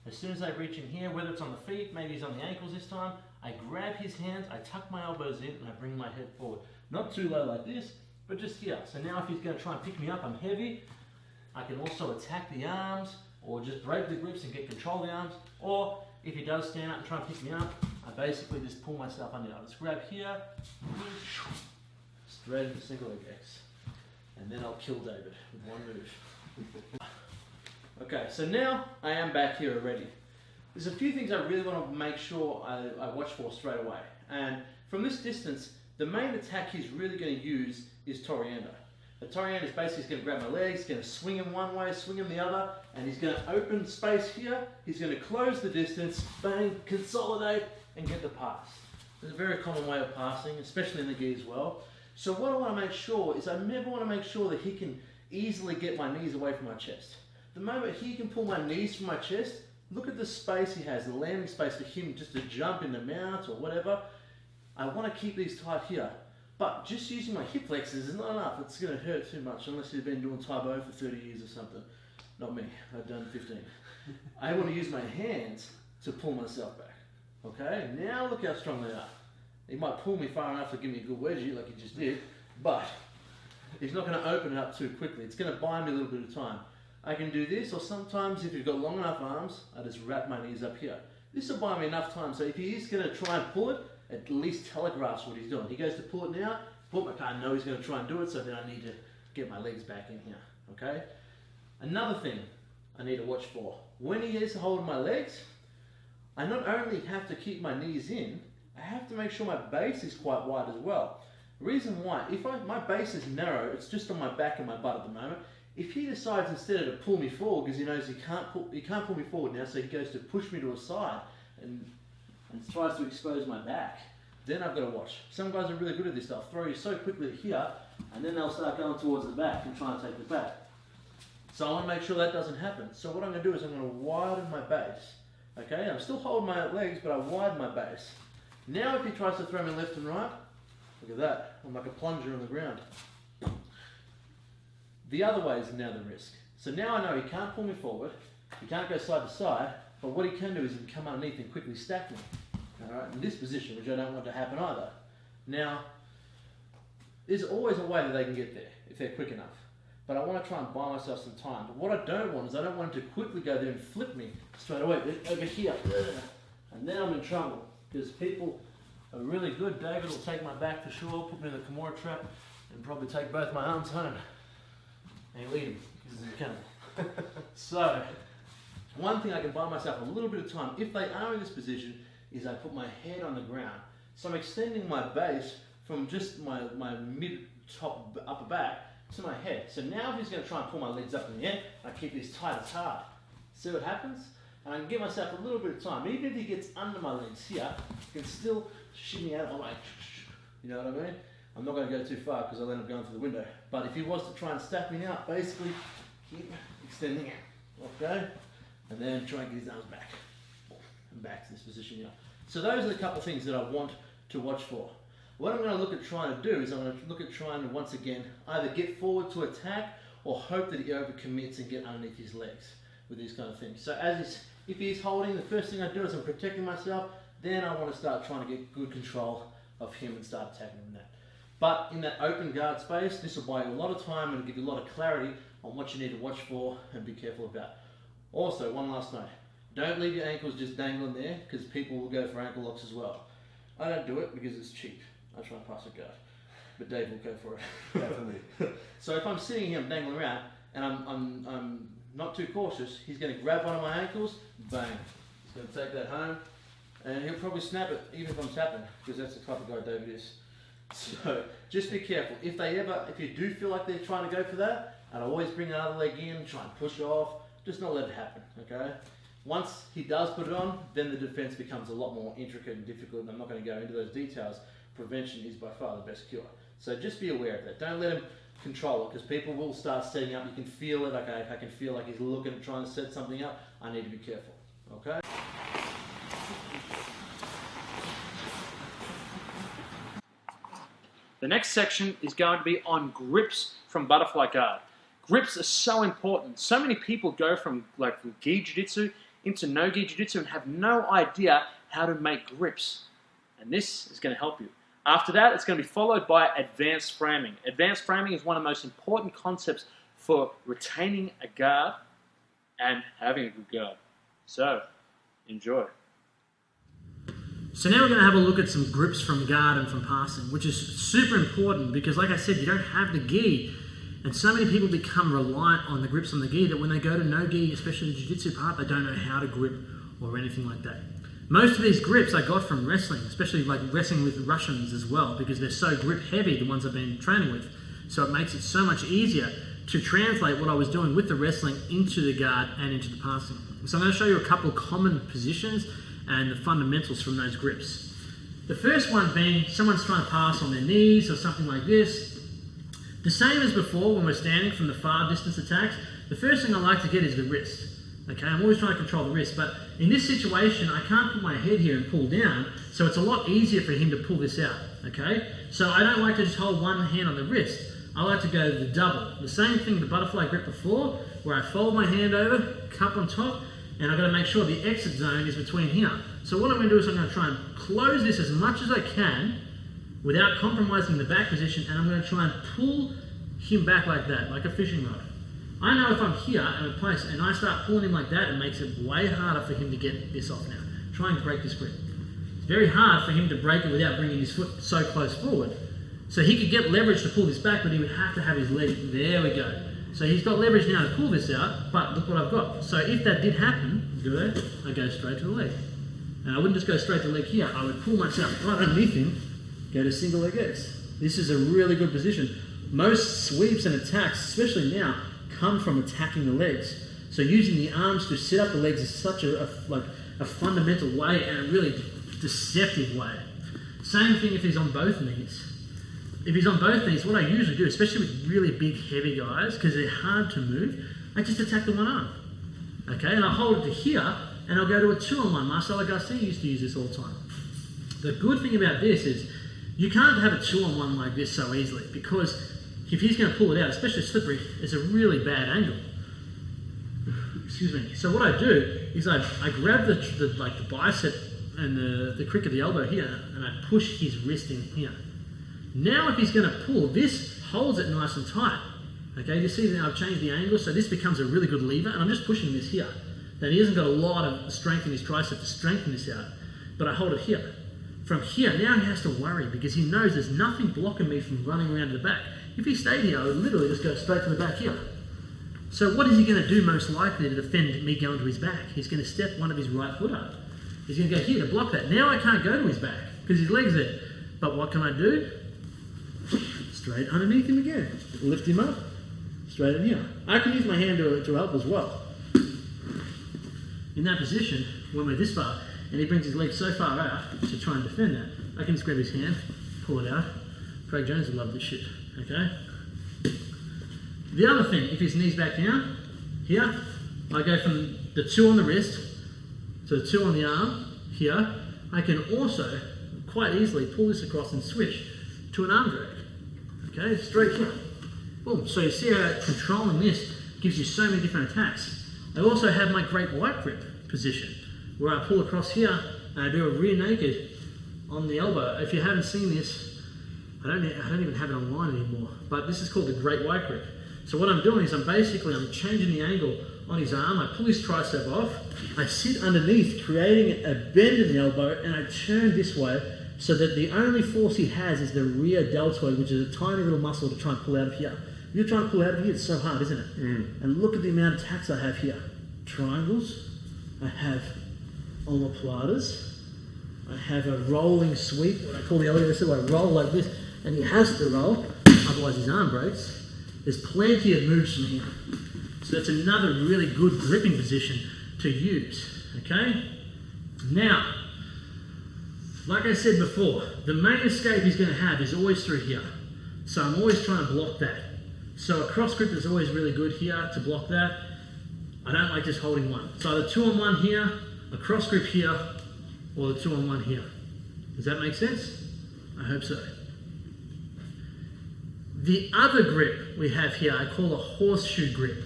as soon as I reach in here, whether it's on the feet, maybe he's on the ankles this time, I grab his hands, I tuck my elbows in, and I bring my head forward. Not too low like this, but just here. So now if he's going to try and pick me up, I'm heavy. I can also attack the arms, or just break the grips and get control of the arms. Or if he does stand up and try and pick me up, I basically just pull myself under. I just grab here, straight into single leg X. And then I'll kill David with one move. Okay, so now I am back here already. There's a few things I really want to make sure I watch for straight away. And from this distance, the main attack he's really going to use is Toriando. The Toriando is basically going to grab my legs, going to swing him one way, swing him the other, and he's going to open space here. He's going to close the distance, bang, consolidate, and get the pass. It's a very common way of passing, especially in the gi as well. So what I want to make sure is I never want to make sure that he can easily get my knees away from my chest. The moment he can pull my knees from my chest, look at the space he has, the landing space for him just to jump in the mount or whatever. I want to keep these tight here. But just using my hip flexors is not enough. It's going to hurt too much unless you've been doing Taebo for 30 years or something. Not me. I've done 15. I want to use my hands to pull myself back. Okay? Now look how strong they are. He might pull me far enough to give me a good wedgie like he just did, but he's not going to open it up too quickly. It's going to buy me a little bit of time. I can do this, or sometimes if you've got long enough arms, I just wrap my knees up here. This will buy me enough time, so if he is going to try and pull it, at least telegraphs what he's doing. He goes to pull it now, I know he's going to try and do it, so then I need to get my legs back in here, okay? Another thing I need to watch for, when he is holding my legs, I not only have to keep my knees in, I have to make sure my base is quite wide as well. The reason why, if my base is narrow, it's just on my back and my butt at the moment. If he decides instead to pull me forward, because he knows he can't pull me forward now, so he goes to push me to a side and tries to expose my back, then I've got to watch. Some guys are really good at this. They'll throw you so quickly here, and then they'll start going towards the back and try and take the back. So I want to make sure that doesn't happen. So what I'm going to do is I'm going to widen my base. Okay, I'm still holding my legs, but I widen my base. Now if he tries to throw me left and right, look at that. I'm like a plunger on the ground. The other way is now the risk. So now I know he can't pull me forward, he can't go side to side, but what he can do is he can come underneath and quickly stack me. Alright, in this position, which I don't want to happen either. Now, there's always a way that they can get there, if they're quick enough. But I want to try and buy myself some time. But what I don't want is I don't want him to quickly go there and flip me straight away, over here. And then I'm in trouble, because people are really good. David will take my back for sure, put me in the Kimura trap, and probably take both my arms home. And he'll eat them, because he's a cannibal. So, one thing I can buy myself a little bit of time, if they are in this position, is I put my head on the ground. So I'm extending my base from just my mid-top upper back to my head. So now if he's going to try and pull my legs up in the air, I keep these tight as hard. See what happens? And I can give myself a little bit of time. Even if he gets under my legs here, I can still shimmy out of my, you know what I mean? I'm not going to go too far because I'll end up going through the window. But if he was to try and stack me out, basically keep extending it, okay? And then try and get his arms back. And back to this position here. So those are the couple of things that I want to watch for. What I'm going to look at trying to do is I'm going to look at trying to, once again, either get forward to attack or hope that he overcommits and get underneath his legs with these kind of things. So if he's holding, the first thing I do is I'm protecting myself, then I want to start trying to get good control of him and start attacking him in that. But in that open guard space, this will buy you a lot of time and give you a lot of clarity on what you need to watch for and be careful about. Also, one last note. Don't leave your ankles just dangling there, because people will go for ankle locks as well. I don't do it because it's cheap. I try and pass a guard. But Dave will go for it. Definitely. So if I'm sitting here, I'm dangling around, and I'm not too cautious, he's going to grab one of my ankles, bang. He's going to take that home, and he'll probably snap it, even if I'm tapping, because that's the type of guy David is. So just be careful. If you do feel like they're trying to go for that, I'd always bring another leg in, try and push off, just not let it happen, okay? Once he does put it on, then the defense becomes a lot more intricate and difficult, and I'm not going to go into those details. Prevention is by far the best cure. So just be aware of that. Don't let him control it, because people will start setting up. You can feel it. Okay, I can feel like he's looking at trying to set something up. I need to be careful. Okay? The next section is going to be on grips from butterfly guard. Grips are so important. So many people go from gi jiu-jitsu into no gi jiu-jitsu and have no idea how to make grips. And this is going to help you. After that, it's going to be followed by advanced framing. Advanced framing is one of the most important concepts for retaining a guard and having a good guard. So, enjoy. So now we're going to have a look at some grips from guard and from passing, which is super important because, like I said, you don't have the gi, and so many people become reliant on the grips on the gi that when they go to no gi, especially the jiu-jitsu part, they don't know how to grip or anything like that. Most of these grips I got from wrestling, especially like wrestling with Russians as well, because they're so grip heavy, the ones I've been training with. So it makes it so much easier to translate what I was doing with the wrestling into the guard and into the passing. So I'm going to show you a couple of common positions and the fundamentals from those grips. The first one being someone's trying to pass on their knees or something like this. The same as before when we're standing from the far distance attacks, the first thing I like to get is the wrist. Okay, I'm always trying to control the wrist, but in this situation, I can't put my head here and pull down, so it's a lot easier for him to pull this out, okay? So I don't like to just hold one hand on the wrist. I like to go the double. The same thing, the butterfly grip before, where I fold my hand over, cup on top, and I've got to make sure the exit zone is between here. So what I'm going to do is I'm going to try and close this as much as I can without compromising the back position, and I'm going to try and pull him back like that, like a fishing rod. I know if I'm here in a place and I start pulling him like that, it makes it way harder for him to get this off now. Try and break this grip. It's very hard for him to break it without bringing his foot so close forward. So he could get leverage to pull this back, but he would have to have his leg. There we go. So he's got leverage now to pull this out, but look what I've got. So if that did happen, I go straight to the leg. And I wouldn't just go straight to the leg here. I would pull myself right underneath him, go to single leg X. This is a really good position. Most sweeps and attacks, especially now, come from attacking the legs. So using the arms to set up the legs is such a fundamental way and a really deceptive way. Same thing if he's on both knees. If he's on both knees, what I usually do, especially with really big, heavy guys, because they're hard to move, I just attack the one arm. Okay, and I hold it to here, and I'll go to a 2-on-1. Marcelo Garcia used to use this all the time. The good thing about this is you can't have a 2-on-1 like this so easily, because if he's going to pull it out, especially slippery, it's a really bad angle. Excuse me. So what I do is I grab the bicep and the crick of the elbow here, and I push his wrist in here. Now if he's going to pull, this holds it nice and tight. Okay, you see that I've changed the angle, so this becomes a really good lever, and I'm just pushing this here. Now he hasn't got a lot of strength in his tricep to strengthen this out, but I hold it here. From here, now he has to worry because he knows there's nothing blocking me from running around to the back. If he stayed here, I would literally just go straight to the back here. So what is he going to do most likely to defend me going to his back? He's going to step one of his right foot up. He's going to go here to block that. Now I can't go to his back because his leg's there. But what can I do? Straight underneath him again. Lift him up. Straight in here. I can use my hand to help as well. In that position, when we're this far, and he brings his leg so far out to try and defend that, I can just grab his hand, pull it out. Craig Jones would love this shit. Okay? The other thing, if his knee's back down, here, I go from the 2 on the wrist to the 2 on the arm, here. I can also quite easily pull this across and switch to an arm drag. Okay, straight here. Boom. So you see how controlling this gives you so many different attacks. I also have my great white grip position, where I pull across here and I do a rear naked on the elbow. If you haven't seen this, I don't even have it online anymore, but this is called the great white grip. So what I'm doing is I'm changing the angle on his arm. I pull his tricep off. I sit underneath, creating a bend in the elbow, and I turn this way so that the only force he has is the rear deltoid, which is a tiny little muscle to try and pull out of here. If you're trying to pull out of here, it's so hard, isn't it? And look at the amount of attacks I have here. Triangles. I have omoplatas. I have a rolling sweep, what I call the elevator sweep. I roll like this, and he has to roll, otherwise his arm breaks. There's plenty of moves from here. So that's another really good gripping position to use, okay? Now, like I said before, the main escape he's going to have is always through here. So I'm always trying to block that. So a cross grip is always really good here to block that. I don't like just holding one. So either 2-on-1 here, a cross grip here, or the 2-on-1 here. Does that make sense? I hope so. The other grip we have here, I call a horseshoe grip.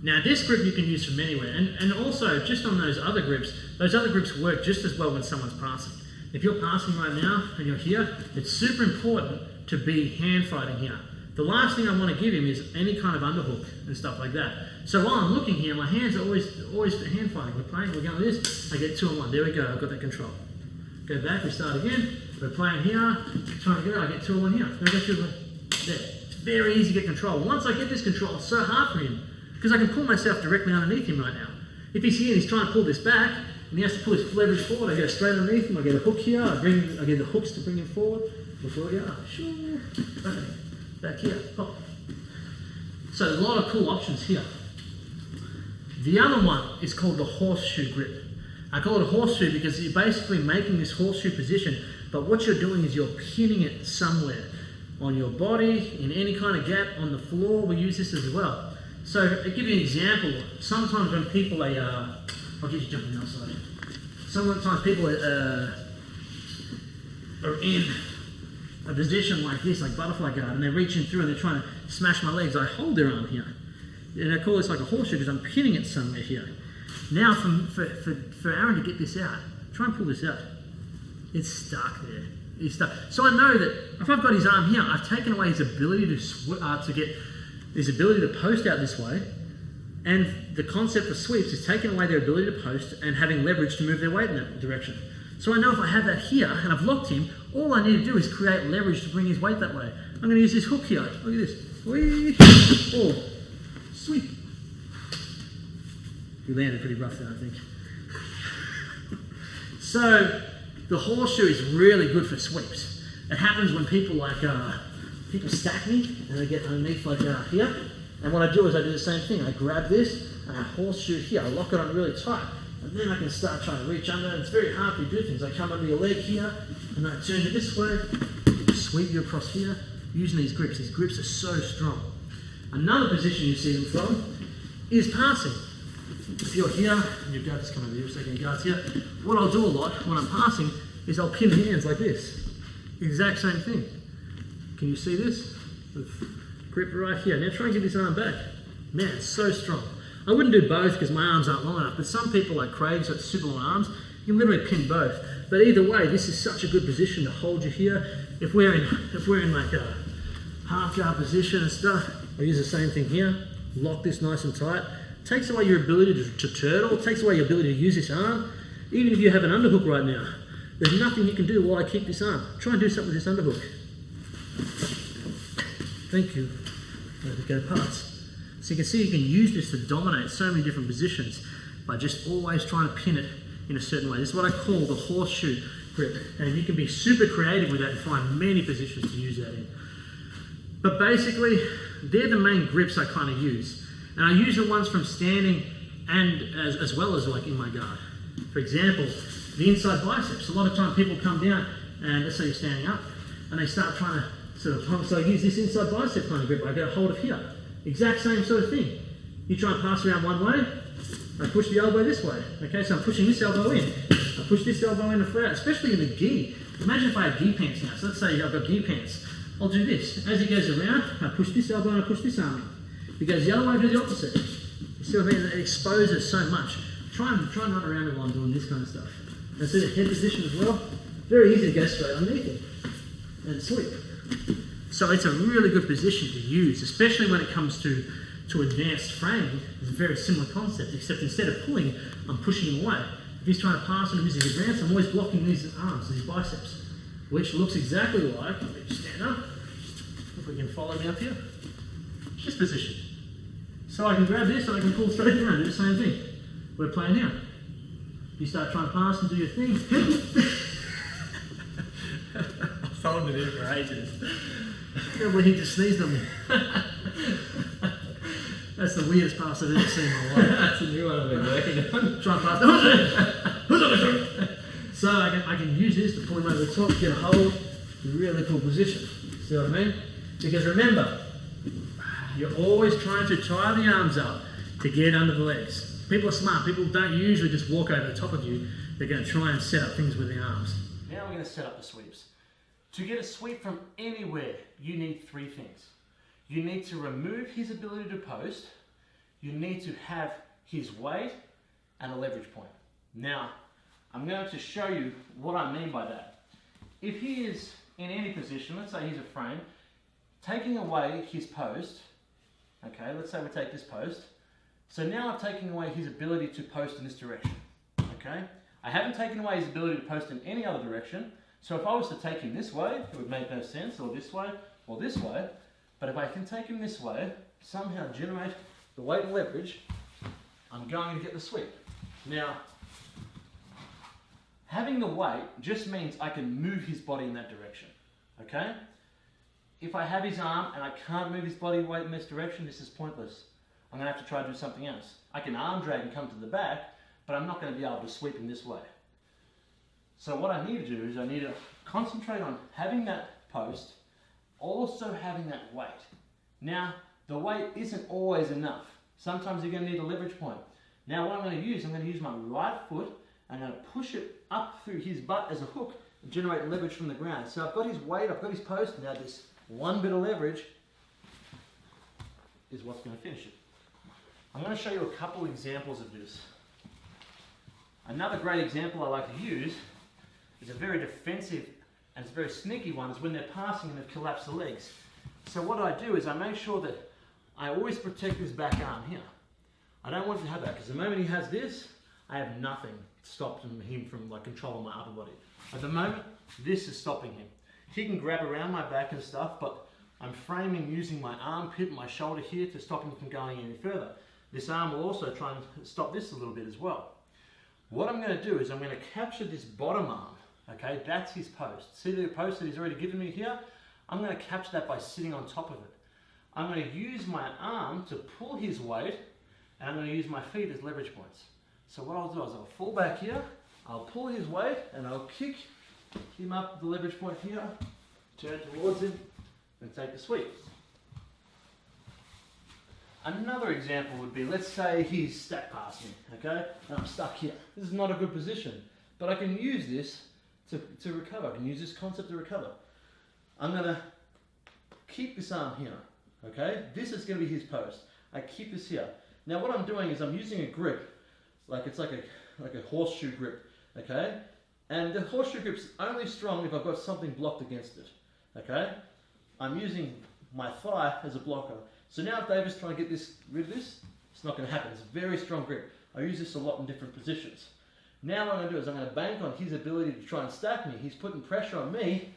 Now this grip you can use from anywhere, and also just on those other grips work just as well when someone's passing. If you're passing right now and you're here, it's super important to be hand fighting here. The last thing I want to give him is any kind of underhook and stuff like that. So while I'm looking here, my hands are always hand fighting. We're going like this, I get 2-on-1. There we go, I've got that control. Go back, we start again. We're playing here, trying to get out, I get 2 on here. Then I go through there. It's very easy to get control. Once I get this control, it's so hard for him because I can pull myself directly underneath him right now. If he's here and he's trying to pull this back and he has to pull his leverage forward, I go straight underneath him, I get a hook here, I get the hooks to bring him forward. Before, yeah, sure. Okay. Back here, hop. So a lot of cool options here. The other one is called the horseshoe grip. I call it a horseshoe because you're basically making this horseshoe position, but what you're doing is you're pinning it somewhere on your body, in any kind of gap, on the floor. We use this as well. So I'll give you an example. Sometimes when people I'll get you jumping outside. Sometimes people are in a position like this, like butterfly guard, and they're reaching through and they're trying to smash my legs. I hold their arm here. And I call this like a horseshoe because I'm pinning it somewhere here. Now for Aaron to get this out, try and pull this out. It's stuck there. It's stuck. So I know that if I've got his arm here, I've taken away his ability to get his ability to post out this way, and the concept of sweeps is taking away their ability to post and having leverage to move their weight in that direction. So I know if I have that here and I've locked him, all I need to do is create leverage to bring his weight that way. I'm going to use this hook here. Look at this. Whee! Oh, sweep. You landed pretty rough there, I think. So the horseshoe is really good for sweeps. It happens when people people stack me and I get underneath like here. And what I do is I do the same thing. I grab this and I horseshoe here. I lock it on really tight. And then I can start trying to reach under. And it's very hard to do things. I come under your leg here and I turn you this way, sweep you across here, using these grips. These grips are so strong. Another position you see them from is passing. If you're here, and your guard's coming over here, second guard's here, what I'll do a lot when I'm passing is I'll pin hands like this. Exact same thing. Can you see this? With grip right here. Now try and get this arm back. Man, it's so strong. I wouldn't do both because my arms aren't long enough, but some people like Craig's got super long arms, you can literally pin both. But either way, this is such a good position to hold you here. If we're in like a half guard position and stuff, I'll use the same thing here. Lock this nice and tight. Takes away your ability to turtle, takes away your ability to use this arm. Even if you have an underhook right now, there's nothing you can do while I keep this arm. Try and do something with this underhook. Thank you. Let it go past. So you can see you can use this to dominate so many different positions by just always trying to pin it in a certain way. This is what I call the horseshoe grip. And you can be super creative with that and find many positions to use that in. But basically, they're the main grips I kind of use. And I use the ones from standing and as well as like in my guard. For example, the inside biceps. A lot of time people come down and let's say you're standing up and they start trying to sort of, so I use this inside bicep kind of grip. I get a hold of here. Exact same sort of thing. You try and pass around one way, I push the elbow this way. Okay, so I'm pushing this elbow in. I push this elbow in the flat, especially in the gi. Imagine if I had gi pants now. So let's say I've got gi pants. I'll do this. As it goes around, I push this elbow and I push this arm in. If it goes the other way, I do the opposite. You see what I mean? It exposes so much. Try and run around while I'm doing this kind of stuff. And see the head position as well. Very easy to go straight underneath it and sweep. So it's a really good position to use, especially when it comes to advanced framing. It's a very similar concept, except instead of pulling, I'm pushing him away. If he's trying to pass and using his advance, I'm always blocking these arms, these biceps, which looks exactly like, let me just stand up, if we can follow me up here, this position. So I can grab this and I can pull straight down, do the same thing. We're playing now. You start trying to pass and do your thing. I've followed it in for ages. Yeah, well, he just sneezed on me. That's the weirdest pass I've ever seen in my life. That's a new one I've been working on. Try and pass. So I can use this to pull him over the top, get a hold. It's a really cool position. See what I mean? Because remember, you're always trying to tie the arms up to get under the legs. People are smart. People don't usually just walk over the top of you. They're going to try and set up things with their arms. Now we're going to set up the sweeps. To get a sweep from anywhere, you need three things. You need to remove his ability to post. You need to have his weight and a leverage point. Now, I'm going to show you what I mean by that. If he is in any position, let's say he's a frame, taking away his post, okay, let's say we take this post. So now I've taken away his ability to post in this direction, okay? I haven't taken away his ability to post in any other direction. So if I was to take him this way, it would make no sense, or this way, or this way. But if I can take him this way, somehow generate the weight and leverage, I'm going to get the sweep. Now, having the weight just means I can move his body in that direction, okay? If I have his arm and I can't move his body weight in this direction, this is pointless. I'm going to have to try to do something else. I can arm drag and come to the back, but I'm not going to be able to sweep him this way. So what I need to do is I need to concentrate on having that post, also having that weight. Now, the weight isn't always enough. Sometimes you're going to need a leverage point. Now what I'm going to use my right foot, I'm going to push it up through his butt as a hook and generate leverage from the ground. So I've got his weight, I've got his post, now this one bit of leverage is what's going to finish it. I'm going to show you a couple examples of this. Another great example I like to use is a very defensive and it's a very sneaky one, is when they're passing and they've collapsed the legs. So what I do is I make sure that I always protect this back arm here. I don't want him to have that, because the moment he has this, I have nothing stopping him from like controlling my upper body. At the moment, this is stopping him. He can grab around my back and stuff, but I'm framing using my armpit and my shoulder here to stop him from going any further. This arm will also try and stop this a little bit as well. What I'm going to do is I'm going to capture this bottom arm, okay? That's his post. See the post that he's already given me here? I'm going to capture that by sitting on top of it. I'm going to use my arm to pull his weight, and I'm going to use my feet as leverage points. So what I'll do is I'll fall back here, I'll pull his weight, and I'll kick him up the leverage point here, turn towards him, and take the sweep. Another example would be, let's say he's stack past me, okay? And I'm stuck here. This is not a good position, but I can use this to recover. I can use this concept to recover. I'm going to keep this arm here, okay? This is going to be his post. I keep this here. Now what I'm doing is I'm using a grip, like it's like a horseshoe grip, okay? And the horseshoe grip's only strong if I've got something blocked against it, okay? I'm using my thigh as a blocker. So now if David's trying to get rid of this, it's not going to happen. It's a very strong grip. I use this a lot in different positions. Now what I'm going to do is I'm going to bank on his ability to try and stack me. He's putting pressure on me.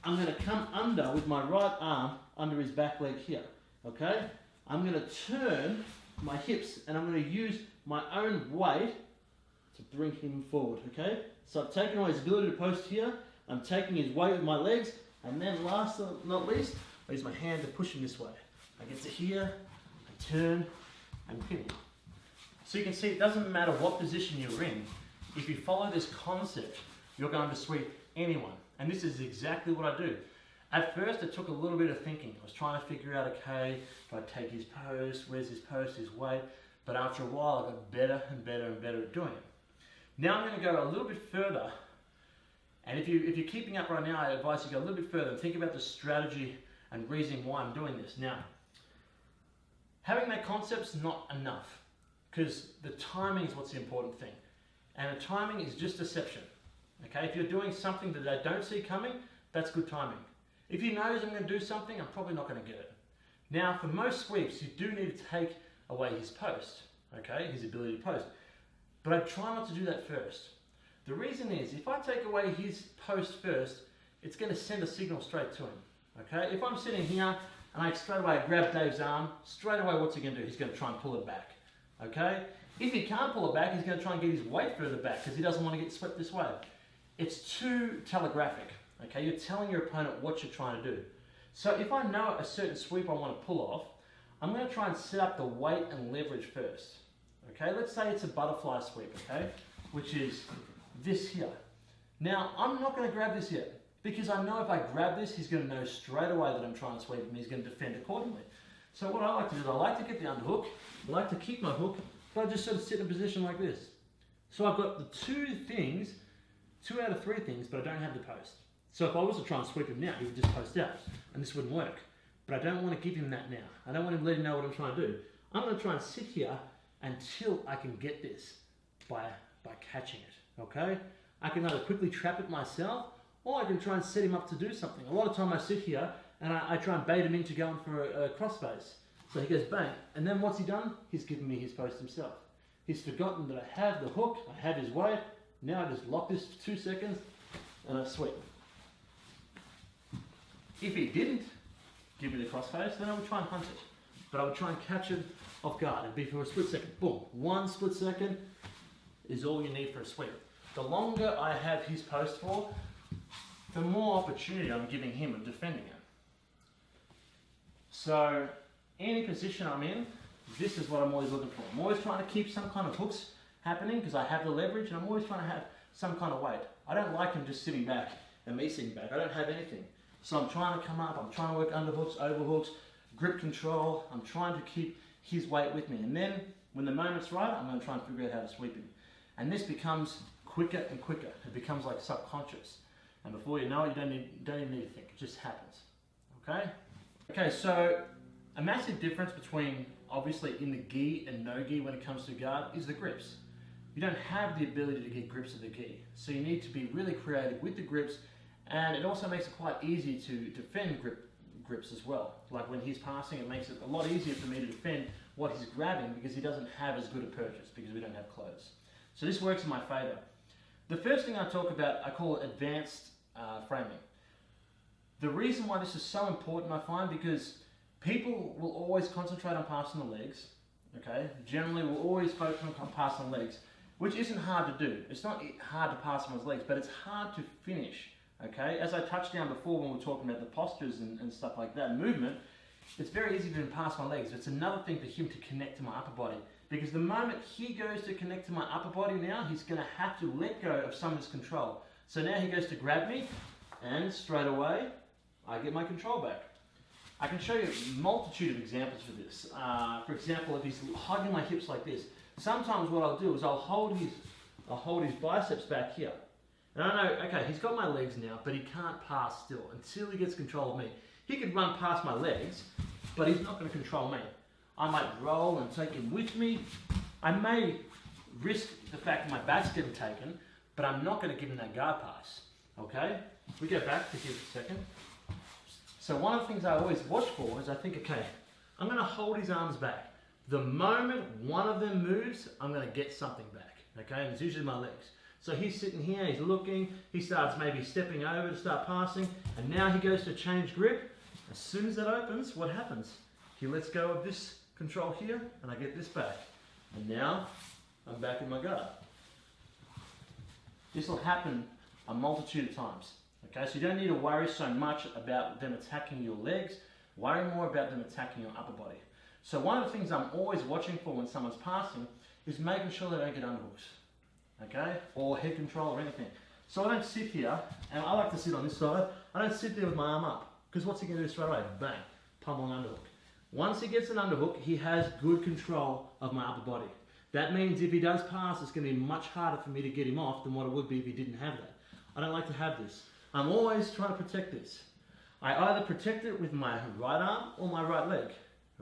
I'm going to come under with my right arm under his back leg here, okay? I'm going to turn my hips and I'm going to use my own weight to bring him forward, okay? So I've taken away his ability to post here. I'm taking his weight with my legs, and then last but not least, I use my hand to push him this way. I get to here, I turn, and pin him. So you can see it doesn't matter what position you're in. If you follow this concept, you're going to sweep anyone. And this is exactly what I do. At first, it took a little bit of thinking. I was trying to figure out, okay, if I take his post, where's his post, his weight. But after a while, I got better and better and better at doing it. Now I'm going to go a little bit further. And if you're keeping up right now, I advise you go a little bit further and think about the strategy and reasoning why I'm doing this. Now, having that concept's not enough, because the timing is what's the important thing. And the timing is just deception. Okay, if you're doing something that I don't see coming, that's good timing. If he knows I'm going to do something, I'm probably not going to get it. Now, for most sweeps, you do need to take away his post, okay, his ability to post. But I try not to do that first. The reason is, if I take away his post first, it's going to send a signal straight to him. Okay, if I'm sitting here and I straight away grab Dave's arm, straight away what's he going to do? He's going to try and pull it back. Okay, if he can't pull it back, he's going to try and get his weight further back because he doesn't want to get swept this way. It's too telegraphic. Okay, you're telling your opponent what you're trying to do. So if I know a certain sweep I want to pull off, I'm going to try and set up the weight and leverage first. Okay, let's say it's a butterfly sweep, okay, which is this here. Now, I'm not going to grab this yet, because I know if I grab this, he's going to know straight away that I'm trying to sweep him. He's going to defend accordingly. So what I like to do is I like to get the underhook, I like to keep my hook, but I just sort of sit in a position like this. So I've got the two out of three things, but I don't have the post. So if I was to try and sweep him now, he would just post out, and this wouldn't work. But I don't want to give him that now. I don't want him to let him know what I'm trying to do. I'm going to try and sit here until I can get this by catching it, okay? I can either quickly trap it myself, or I can try and set him up to do something. A lot of time I sit here and I try and bait him into going for a crossface. So he goes bang, and then what's he done? He's given me his post himself. He's forgotten that I have the hook, I have his weight, Now I just lock this for 2 seconds and I sweep. If he didn't give me the crossface, then I would try and hunt it. But I would try and catch it off guard. It'd be for a split second. Boom. 1 split second is all you need for a sweep. The longer I have his post for, the more opportunity I'm giving him of defending it. So, any position I'm in, this is what I'm always looking for. I'm always trying to keep some kind of hooks happening because I have the leverage, and I'm always trying to have some kind of weight. I don't like him just sitting back and me sitting back. I don't have anything. So I'm trying to come up, I'm trying to work underhooks, overhooks, grip control. I'm trying to keep his weight with me. And then when the moment's right, I'm going to try and figure out how to sweep him. And this becomes quicker and quicker. It becomes like subconscious. And before you know it, you don't even need to think. It just happens. Okay? Okay, so a massive difference between obviously in the gi and no gi when it comes to guard is the grips. You don't have the ability to get grips of the gi. So you need to be really creative with the grips, and it also makes it quite easy to defend grips as well. Like when he's passing, it makes it a lot easier for me to defend what he's grabbing because he doesn't have as good a purchase because we don't have clothes. So this works in my favor. The first thing I talk about, I call it advanced framing. The reason why this is so important, I find, because people will always concentrate on passing the legs, okay? Generally, we'll always focus on passing the legs, which isn't hard to do. It's not hard to pass on his legs, but it's hard to finish, okay? As I touched on before when we were talking about the postures and stuff like that, movement, it's very easy to pass my legs. It's another thing for him to connect to my upper body, because the moment he goes to connect to my upper body now, he's going to have to let go of some of his control. So now he goes to grab me, and straight away, I get my control back. I can show you a multitude of examples for this. For example, if he's hugging my hips like this, sometimes what I'll do is I'll hold his biceps back here. And I know, okay, he's got my legs now, but he can't pass still until he gets control of me. He could run past my legs, but he's not going to control me. I might roll and take him with me. I may risk the fact that my back's getting taken, but I'm not going to give him that guard pass. Okay? We go back to here for a second. So one of the things I always watch for is I think, okay, I'm going to hold his arms back. The moment one of them moves, I'm going to get something back. Okay? And it's usually my legs. So he's sitting here, he's looking, he starts maybe stepping over to start passing, and now he goes to change grip. As soon as that opens, what happens? He lets go of this control here, and I get this back. And now, I'm back in my guard. This will happen a multitude of times. Okay, so you don't need to worry so much about them attacking your legs. Worry more about them attacking your upper body. So one of the things I'm always watching for when someone's passing is making sure they don't get underhooks. Okay, or head control or anything. So I don't sit here, and I like to sit on this side. I don't sit there with my arm up, because what's he going to do straight away? Bang, pummeling underhook. Once he gets an underhook, he has good control of my upper body. That means if he does pass, it's going to be much harder for me to get him off than what it would be if he didn't have that. I don't like to have this. I'm always trying to protect this. I either protect it with my right arm or my right leg,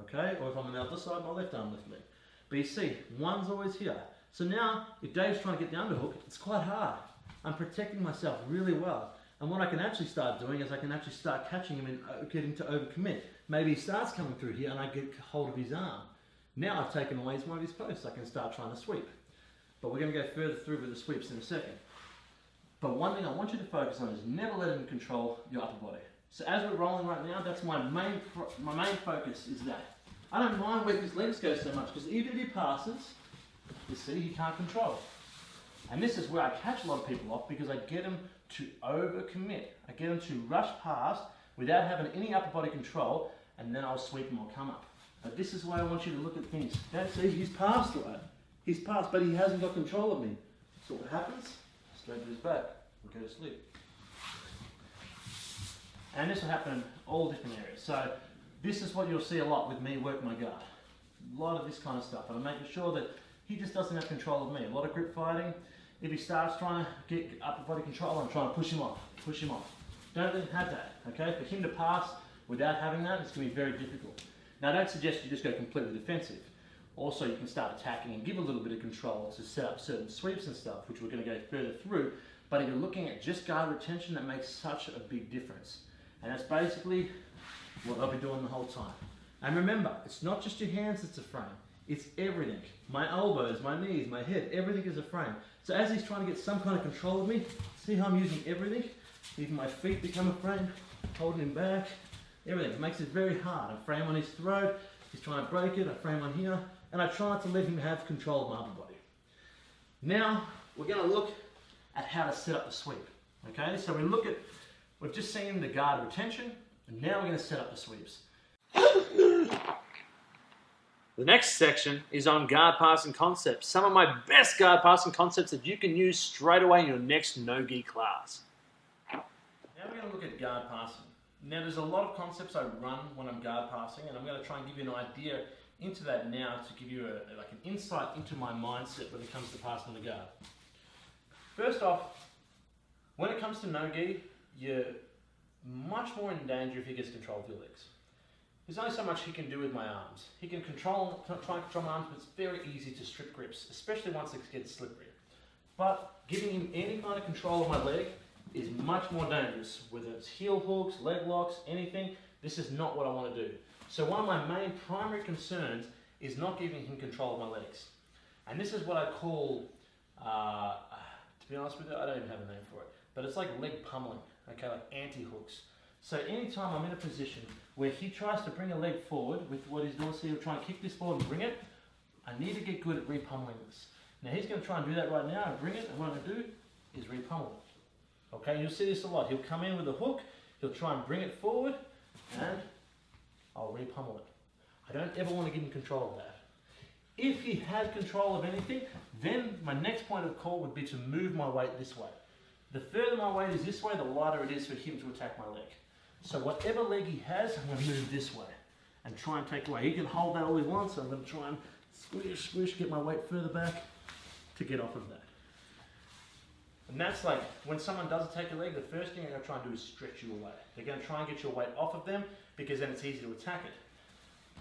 okay? Or if I'm on the other side, my left arm, left leg. But you see, one's always here. So now, if Dave's trying to get the underhook, it's quite hard. I'm protecting myself really well. And what I can actually start doing is I can actually start catching him and getting to overcommit. Maybe he starts coming through here and I get hold of his arm. Now I've taken away one of his posts. I can start trying to sweep. But we're going to go further through with the sweeps in a second. But one thing I want you to focus on is never let him control your upper body. So as we're rolling right now, that's my main focus is that. I don't mind where his legs go so much, because even if he passes, you see, he can't control. And this is where I catch a lot of people off, because I get them to overcommit. I get them to rush past without having any upper body control, and then I'll sweep them or come up. But this is why I want you to look at things. See, he's passed, right? He's passed, but he hasn't got control of me. So what happens? Straight to his back. We'll go to sleep. And this will happen in all different areas. So this is what you'll see a lot with me work my guard. A lot of this kind of stuff. And I'm making sure that he just doesn't have control of me. A lot of grip fighting. If he starts trying to get upper body control, I'm trying to push him off. Push him off. Don't let him have that. Okay? For him to pass without having that, it's going to be very difficult. Now, I don't suggest you just go completely defensive. Also, you can start attacking and give a little bit of control to set up certain sweeps and stuff, which we're going to go further through. But if you're looking at just guard retention, that makes such a big difference. And that's basically what I'll be doing the whole time. And remember, it's not just your hands that's a frame. It's everything. My elbows, my knees, my head, everything is a frame. So as he's trying to get some kind of control of me, see how I'm using everything? Even my feet become a frame, holding him back, everything. It makes it very hard. I frame on his throat, he's trying to break it, I frame on here, and I try to let him have control of my upper body. Now, we're gonna look at how to set up the sweep. Okay, so we've just seen the guard retention, and now we're gonna set up the sweeps. The next section is on guard passing concepts. Some of my best guard passing concepts that you can use straight away in your next no-gi class. Now we're going to look at guard passing. Now there's a lot of concepts I run when I'm guard passing, and I'm going to try and give you an idea into that now to give you like an insight into my mindset when it comes to passing the guard. First off, when it comes to no-gi, you're much more in danger if he gets control of your legs. There's only so much he can do with my arms. He can try and control my arms, but it's very easy to strip grips, especially once it gets slippery. But giving him any kind of control of my leg is much more dangerous. Whether it's heel hooks, leg locks, anything, this is not what I want to do. So one of my main primary concerns is not giving him control of my legs. And this is what I call, to be honest with you, I don't even have a name for it, but it's like leg pummeling, okay, like anti-hooks. So anytime I'm in a position where he tries to bring a leg forward with what he's doing, so he'll try and kick this forward and bring it, I need to get good at repummeling this. Now he's going to try and do that right now and bring it, and what I'm going to do is repummel it. Okay, you'll see this a lot. He'll come in with a hook, he'll try and bring it forward, and I'll repummel it. I don't ever want to give him control of that. If he had control of anything, then my next point of call would be to move my weight this way. The further my weight is this way, the lighter it is for him to attack my leg. So whatever leg he has, I'm going to move this way and try and take away. He can hold that all he wants, so I'm going to try and squish, get my weight further back to get off of that. And that's like, when someone does take a leg, the first thing they're going to try and do is stretch you away. They're going to try and get your weight off of them, because then it's easy to attack it.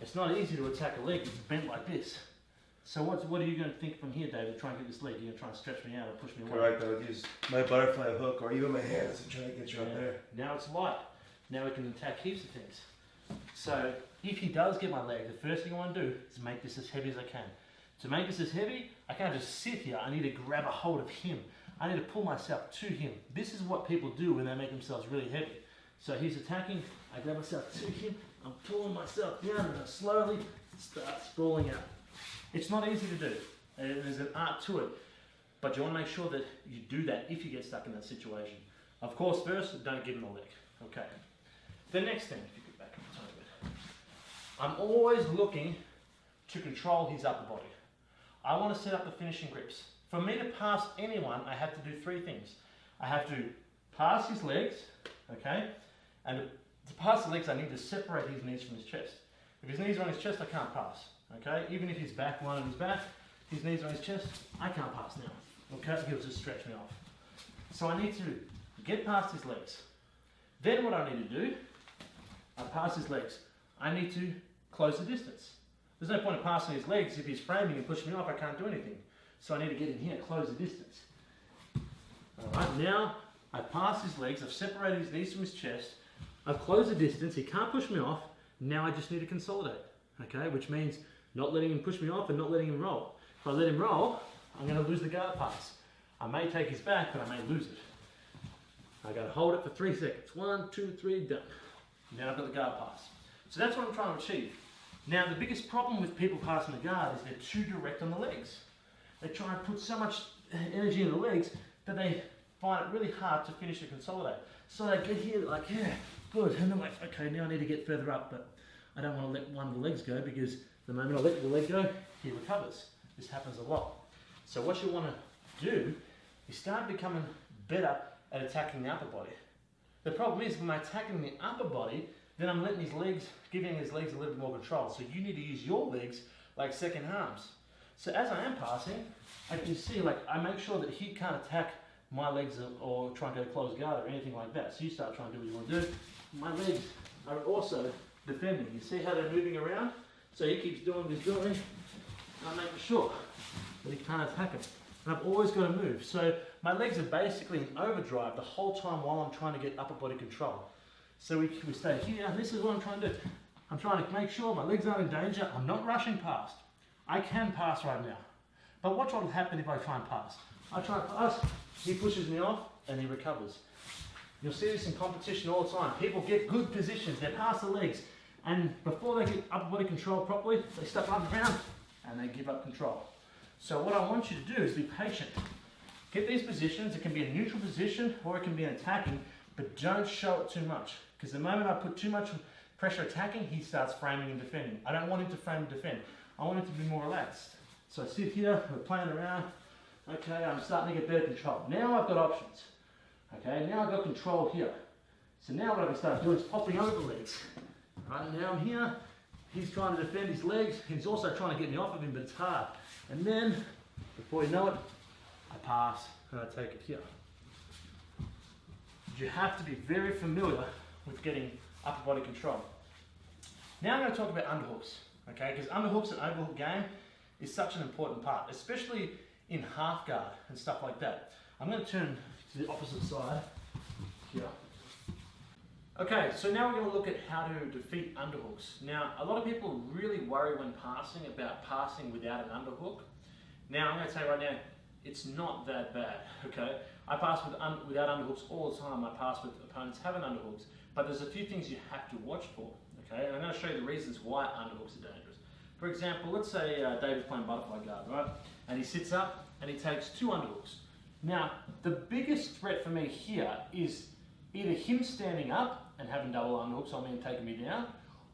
It's not easy to attack a leg, it's bent like this. So what are you going to think from here, David, to try and get this leg? You're going to try and stretch me out or push me away? Correct, I would use my butterfly hook or even my hands to try and get you up there. Now it's light. Now we can attack heaps of things. So if he does get my leg, the first thing I want to do is make this as heavy as I can. To make this as heavy, I can't just sit here. I need to grab a hold of him. I need to pull myself to him. This is what people do when they make themselves really heavy. So he's attacking, I grab myself to him, I'm pulling myself down, and I slowly start sprawling out. It's not easy to do. There's an art to it. But you want to make sure that you do that if you get stuck in that situation. Of course, first, don't give him a leg. Okay. The next thing, if you could back up a tiny bit. I'm always looking to control his upper body. I want to set up the finishing grips. For me to pass anyone, I have to do three things. I have to pass his legs, okay? And to pass the legs, I need to separate his knees from his chest. If his knees are on his chest, I can't pass, okay? Even if his back line on his back, his knees are on his chest, I can't pass now, okay? He'll just stretch me off. So I need to get past his legs. Then what I need to do, I pass his legs. I need to close the distance. There's no point in passing his legs. If he's framing and pushing me off, I can't do anything. So I need to get in here, close the distance. Alright, now I've passed his legs, I've separated his knees from his chest, I've closed the distance, he can't push me off, now I just need to consolidate. Okay, which means not letting him push me off and not letting him roll. If I let him roll, I'm going to lose the guard pass. I may take his back, but I may lose it. I got to hold it for 3 seconds. 1, 2, 3, done. Now I've got the guard pass. So that's what I'm trying to achieve. Now the biggest problem with people passing the guard is they're too direct on the legs. They try and put so much energy in the legs that they find it really hard to finish and consolidate. So they get here like, yeah, good. And they're like, okay, now I need to get further up, but I don't want to let one of the legs go, because the moment I let the leg go, he recovers. This happens a lot. So what you want to do is start becoming better at attacking the upper body. The problem is, when I'm attacking the upper body, then I'm letting his legs, giving his legs a little bit more control. So you need to use your legs like second arms. So as I am passing, I can see, like, I make sure that he can't attack my legs or try and go close guard or anything like that. So you start trying to do what you want to do. My legs are also defending. You see how they're moving around? So he keeps doing what he's doing, and I'm making sure that he can't attack him. And I've always got to move. So my legs are basically in overdrive the whole time while I'm trying to get upper body control. So we stay here, and this is what I'm trying to do. I'm trying to make sure my legs aren't in danger. I'm not rushing past. I can pass right now. But watch what will happen if I try and pass. I try and pass, he pushes me off, and he recovers. You'll see this in competition all the time. People get good positions, they pass the legs, and before they get upper body control properly, they step up and around, and they give up control. So what I want you to do is be patient. Get these positions, it can be a neutral position, or it can be an attacking, but don't show it too much. Because the moment I put too much pressure attacking, he starts framing and defending. I don't want him to frame and defend. I want him to be more relaxed. So I sit here, we're playing around. Okay, I'm starting to get better control. Now I've got options. Okay, now I've got control here. So now what I can start doing is popping over the legs. Right, now I'm here, he's trying to defend his legs, he's also trying to get me off of him, but it's hard. And then, before you know it, I pass and I take it here. You have to be very familiar with getting upper body control. Now I'm going to talk about underhooks, okay? Because underhooks and overhook game is such an important part, especially in half guard and stuff like that. I'm going to turn to the opposite side here. Okay, so now we're going to look at how to defeat underhooks. Now, a lot of people really worry when passing about passing without an underhook. Now, I'm going to tell you right now, it's not that bad, okay? I pass without underhooks all the time. I pass with opponents having underhooks, but there's a few things you have to watch for, okay? And I'm going to show you the reasons why underhooks are dangerous. For example, let's say David's playing butterfly guard, right? And he sits up and he takes 2 underhooks. Now, the biggest threat for me here is either him standing up and having double underhooks on me and taking me down,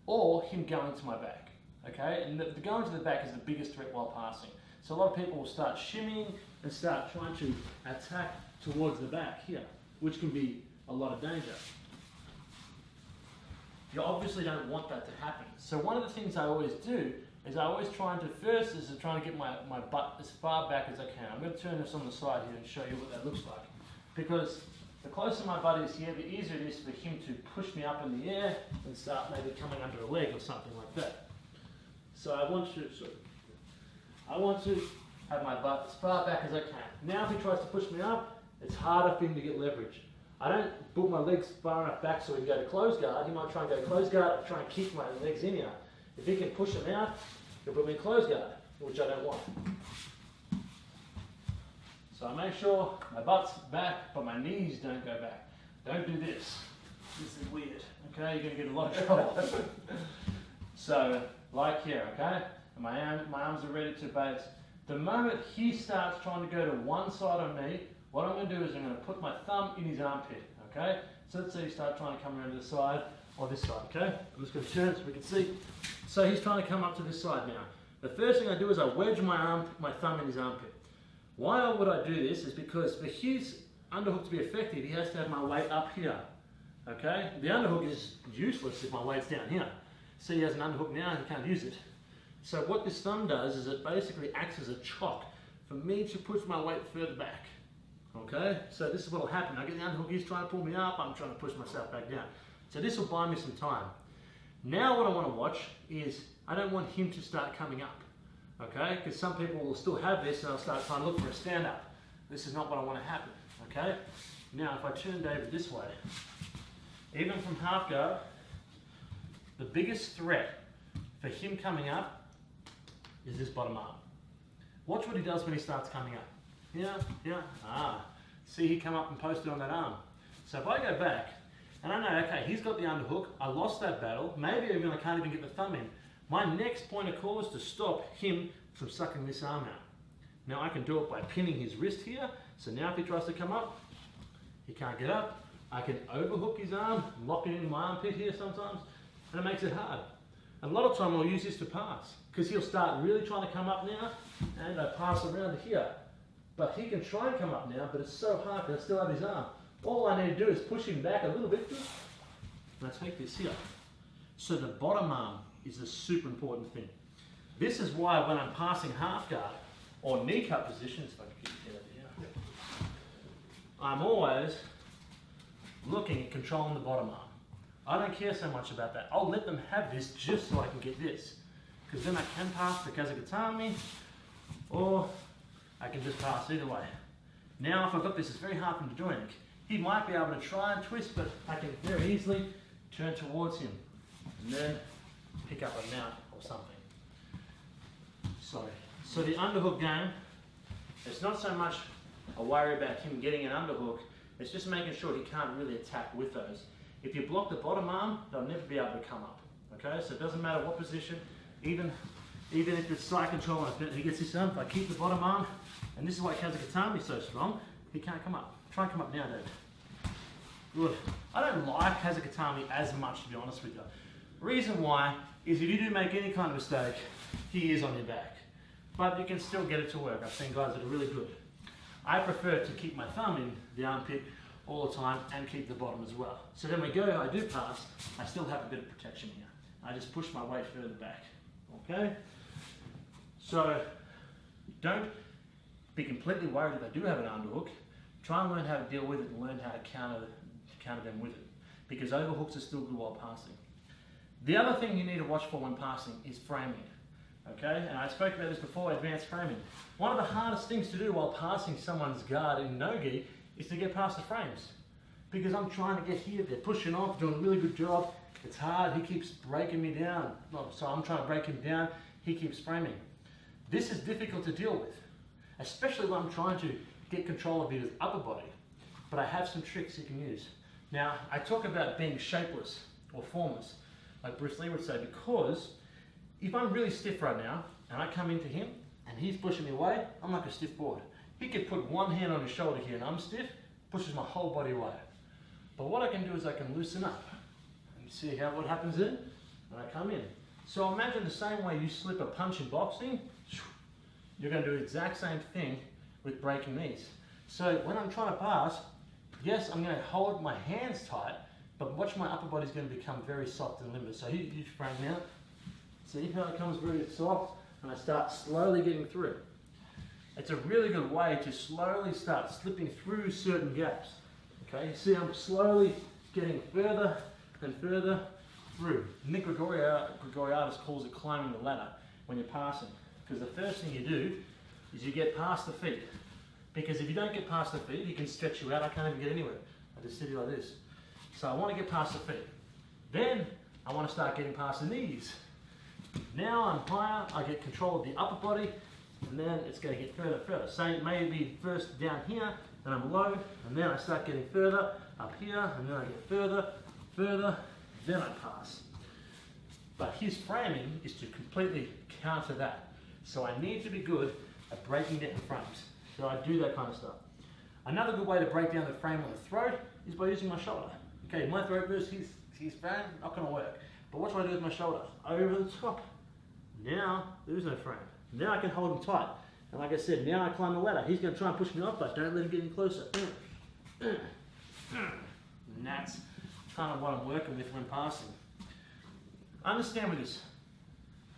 or him going to my back, okay? And the going to the back is the biggest threat while passing. So a lot of people will start shimmying and start trying to attack towards the back here, which can be a lot of danger. You obviously don't want that to happen. So one of the things I always do is I always try and try to get my butt as far back as I can. I'm going to turn this on the side here and show you what that looks like. Because the closer my butt is here, the easier it is for him to push me up in the air and start maybe coming under a leg or something like that. So I want to have my butt as far back as I can. Now if he tries to push me up, it's harder for him to get leverage. I don't put my legs far enough back so he can go to close guard. He might try and go to close guard and try and keep my legs in here. If he can push them out, he'll put me in close guard, which I don't want. So I make sure my butt's back, but my knees don't go back. Don't do this. This is weird, okay? You're going to get in a lot of trouble. So, like here, okay? And my arms are ready to base. The moment he starts trying to go to one side on me, what I'm going to do is I'm going to put my thumb in his armpit, okay? So let's say you start trying to come around to the side or this side, okay? I'm just going to turn so we can see. So he's trying to come up to this side now. The first thing I do is I wedge my thumb in his armpit. Why would I do this is because for his underhook to be effective, he has to have my weight up here, okay? The underhook is useless if my weight's down here. See, he has an underhook now, he can't use it. So what this thumb does is it basically acts as a chock for me to push my weight further back, okay? So this is what will happen. I get the underhook, he's trying to pull me up, I'm trying to push myself back down. So this will buy me some time. Now what I want to watch is, I don't want him to start coming up. Okay, because some people will still have this and they'll start trying to look for a stand-up. This is not what I want to happen, okay? Now, if I turn David this way, even from half guard, the biggest threat for him coming up is this bottom arm. Watch what he does when he starts coming up. Yeah, see he come up and posted on that arm. So if I go back, and I know, okay, he's got the underhook, I lost that battle, maybe even I can't even get the thumb in. My next point of call is to stop him from sucking this arm out. Now I can do it by pinning his wrist here, so now if he tries to come up, he can't get up. I can overhook his arm, lock it in my armpit here sometimes, and it makes it hard. And a lot of time I'll use this to pass, because he'll start really trying to come up now, and I pass around to here. But he can try and come up now, but it's so hard because I still have his arm. All I need to do is push him back a little bit, and I take this here. So the bottom arm is a super important thing. This is why when I'm passing half guard or knee cut positions, if I can get it over here, I'm always looking at controlling the bottom arm. I don't care so much about that. I'll let them have this just so I can get this. Because then I can pass the Kazagatami, or I can just pass either way. Now if I've got this, it's very hard for him to do anything. He might be able to try and twist, but I can very easily turn towards him and then pick up a mount or something. Sorry. So the underhook game, it's not so much a worry about him getting an underhook, it's just making sure he can't really attack with those. If you block the bottom arm, they'll never be able to come up. Okay, so it doesn't matter what position, even if it's side control and he gets this arm, if I keep the bottom arm, and this is why Kazakatami is so strong, he can't come up. Try and come up now, Dave. Good. I don't like Kazakatami as much, to be honest with you. Reason why is if you do make any kind of mistake, he is on your back. But you can still get it to work. I've seen guys that are really good. I prefer to keep my thumb in the armpit all the time and keep the bottom as well. So then we go, I do pass, I still have a bit of protection here. I just push my weight further back. Okay? So don't be completely worried if I do have an underhook. Try and learn how to deal with it and learn how to counter them with it. Because overhooks are still good while passing. The other thing you need to watch for when passing is framing. Okay, and I spoke about this before, advanced framing. One of the hardest things to do while passing someone's guard in no-gi is to get past the frames. Because I'm trying to get here, they're pushing off, doing a really good job. It's hard, he keeps breaking me down. So I'm trying to break him down, he keeps framing. This is difficult to deal with, especially when I'm trying to get control of his upper body. But I have some tricks you can use. Now, I talk about being shapeless or formless, like Bruce Lee would say, because if I'm really stiff right now, and I come into him, and he's pushing me away, I'm like a stiff board. He could put one hand on his shoulder here, and I'm stiff, pushes my whole body away. But what I can do is I can loosen up. And you see what happens then? And I come in. So imagine the same way you slip a punch in boxing, you're going to do the exact same thing with breaking these. So when I'm trying to pass, yes, I'm going to hold my hands tight, but watch my upper body's going to become very soft and limber. So you frame now. See how it comes very soft, and I start slowly getting through. It's a really good way to slowly start slipping through certain gaps. Okay, you see I'm slowly getting further and further through. Nick Gregoriadis calls it climbing the ladder when you're passing. Because the first thing you do is you get past the feet. Because if you don't get past the feet, he can stretch you out. I can't even get anywhere. I just sit here like this. So I want to get past the feet. Then I want to start getting past the knees. Now I'm higher, I get control of the upper body, and then it's going to get further and further. So it may be first down here, and I'm low, and then I start getting further up here, and then I get further, then I pass. But his framing is to completely counter that. So I need to be good at breaking down frames. So I do that kind of stuff. Another good way to break down the frame on the throat is by using my shoulder. Okay, my throat versus his frame, not going to work. But what do I do with my shoulder? Over the top. Now, there is no frame. Now I can hold him tight. And like I said, now I climb the ladder. He's going to try and push me off, but don't let him get any closer. And that's kind of what I'm working with when passing. Understand with this.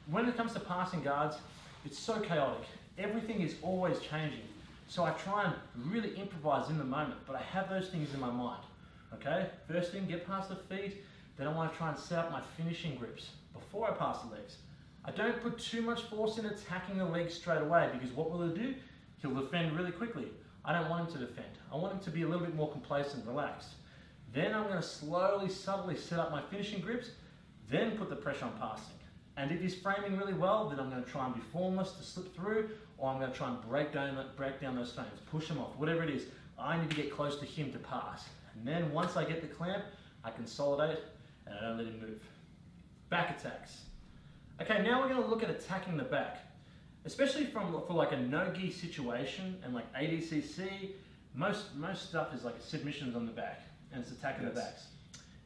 When it comes to passing guards, it's so chaotic. Everything is always changing. So I try and really improvise in the moment, but I have those things in my mind. Okay? First thing, get past the feet. Then I want to try and set up my finishing grips before I pass the legs. I don't put too much force in attacking the legs straight away, because what will he do? He'll defend really quickly. I don't want him to defend. I want him to be a little bit more complacent, relaxed. Then I'm going to slowly, subtly set up my finishing grips, then put the pressure on passing. And if he's framing really well, then I'm going to try and be formless to slip through, or I'm going to try and break down those frames, push them off, whatever it is. I need to get close to him to pass. And then once I get the clamp, I consolidate and I don't let him move. Back attacks. Okay, now we're going to look at attacking the back. Especially for like a no-gi situation and like ADCC, most stuff is like submissions on the back and it's attacking the backs.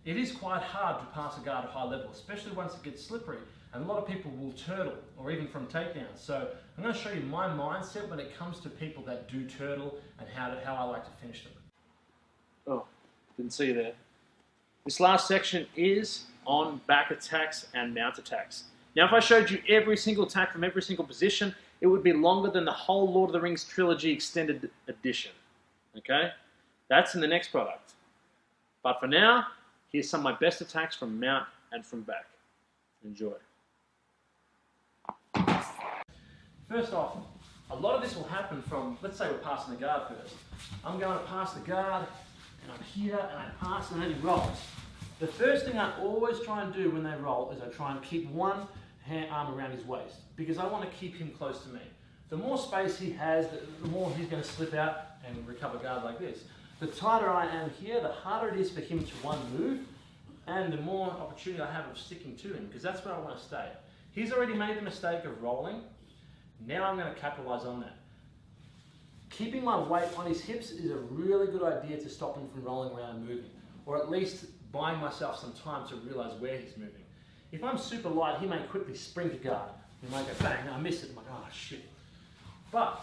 It is quite hard to pass a guard at high level, especially once it gets slippery. And a lot of people will turtle, or even from takedowns. So I'm going to show you my mindset when it comes to people that do turtle and how I like to finish them. Oh, didn't see you there. This last section is on back attacks and mount attacks. Now, if I showed you every single attack from every single position, it would be longer than the whole Lord of the Rings trilogy extended edition. Okay? That's in the next product. But for now, here's some of my best attacks from mount and from back. Enjoy. First off, a lot of this will happen from, let's say we're passing the guard first. I'm going to pass the guard, and I'm here, and I pass, and then he rolls. The first thing I always try and do when they roll is I try and keep one arm around his waist because I want to keep him close to me. The more space he has, the more he's going to slip out and recover guard like this. The tighter I am here, the harder it is for him to move, and the more opportunity I have of sticking to him, because that's where I want to stay. He's already made the mistake of rolling. Now I'm going to capitalize on that. Keeping my weight on his hips is a really good idea to stop him from rolling around and moving, or at least buying myself some time to realize where he's moving. If I'm super light, he may quickly spring to guard. He might go bang, I miss it. I'm like, oh shit. But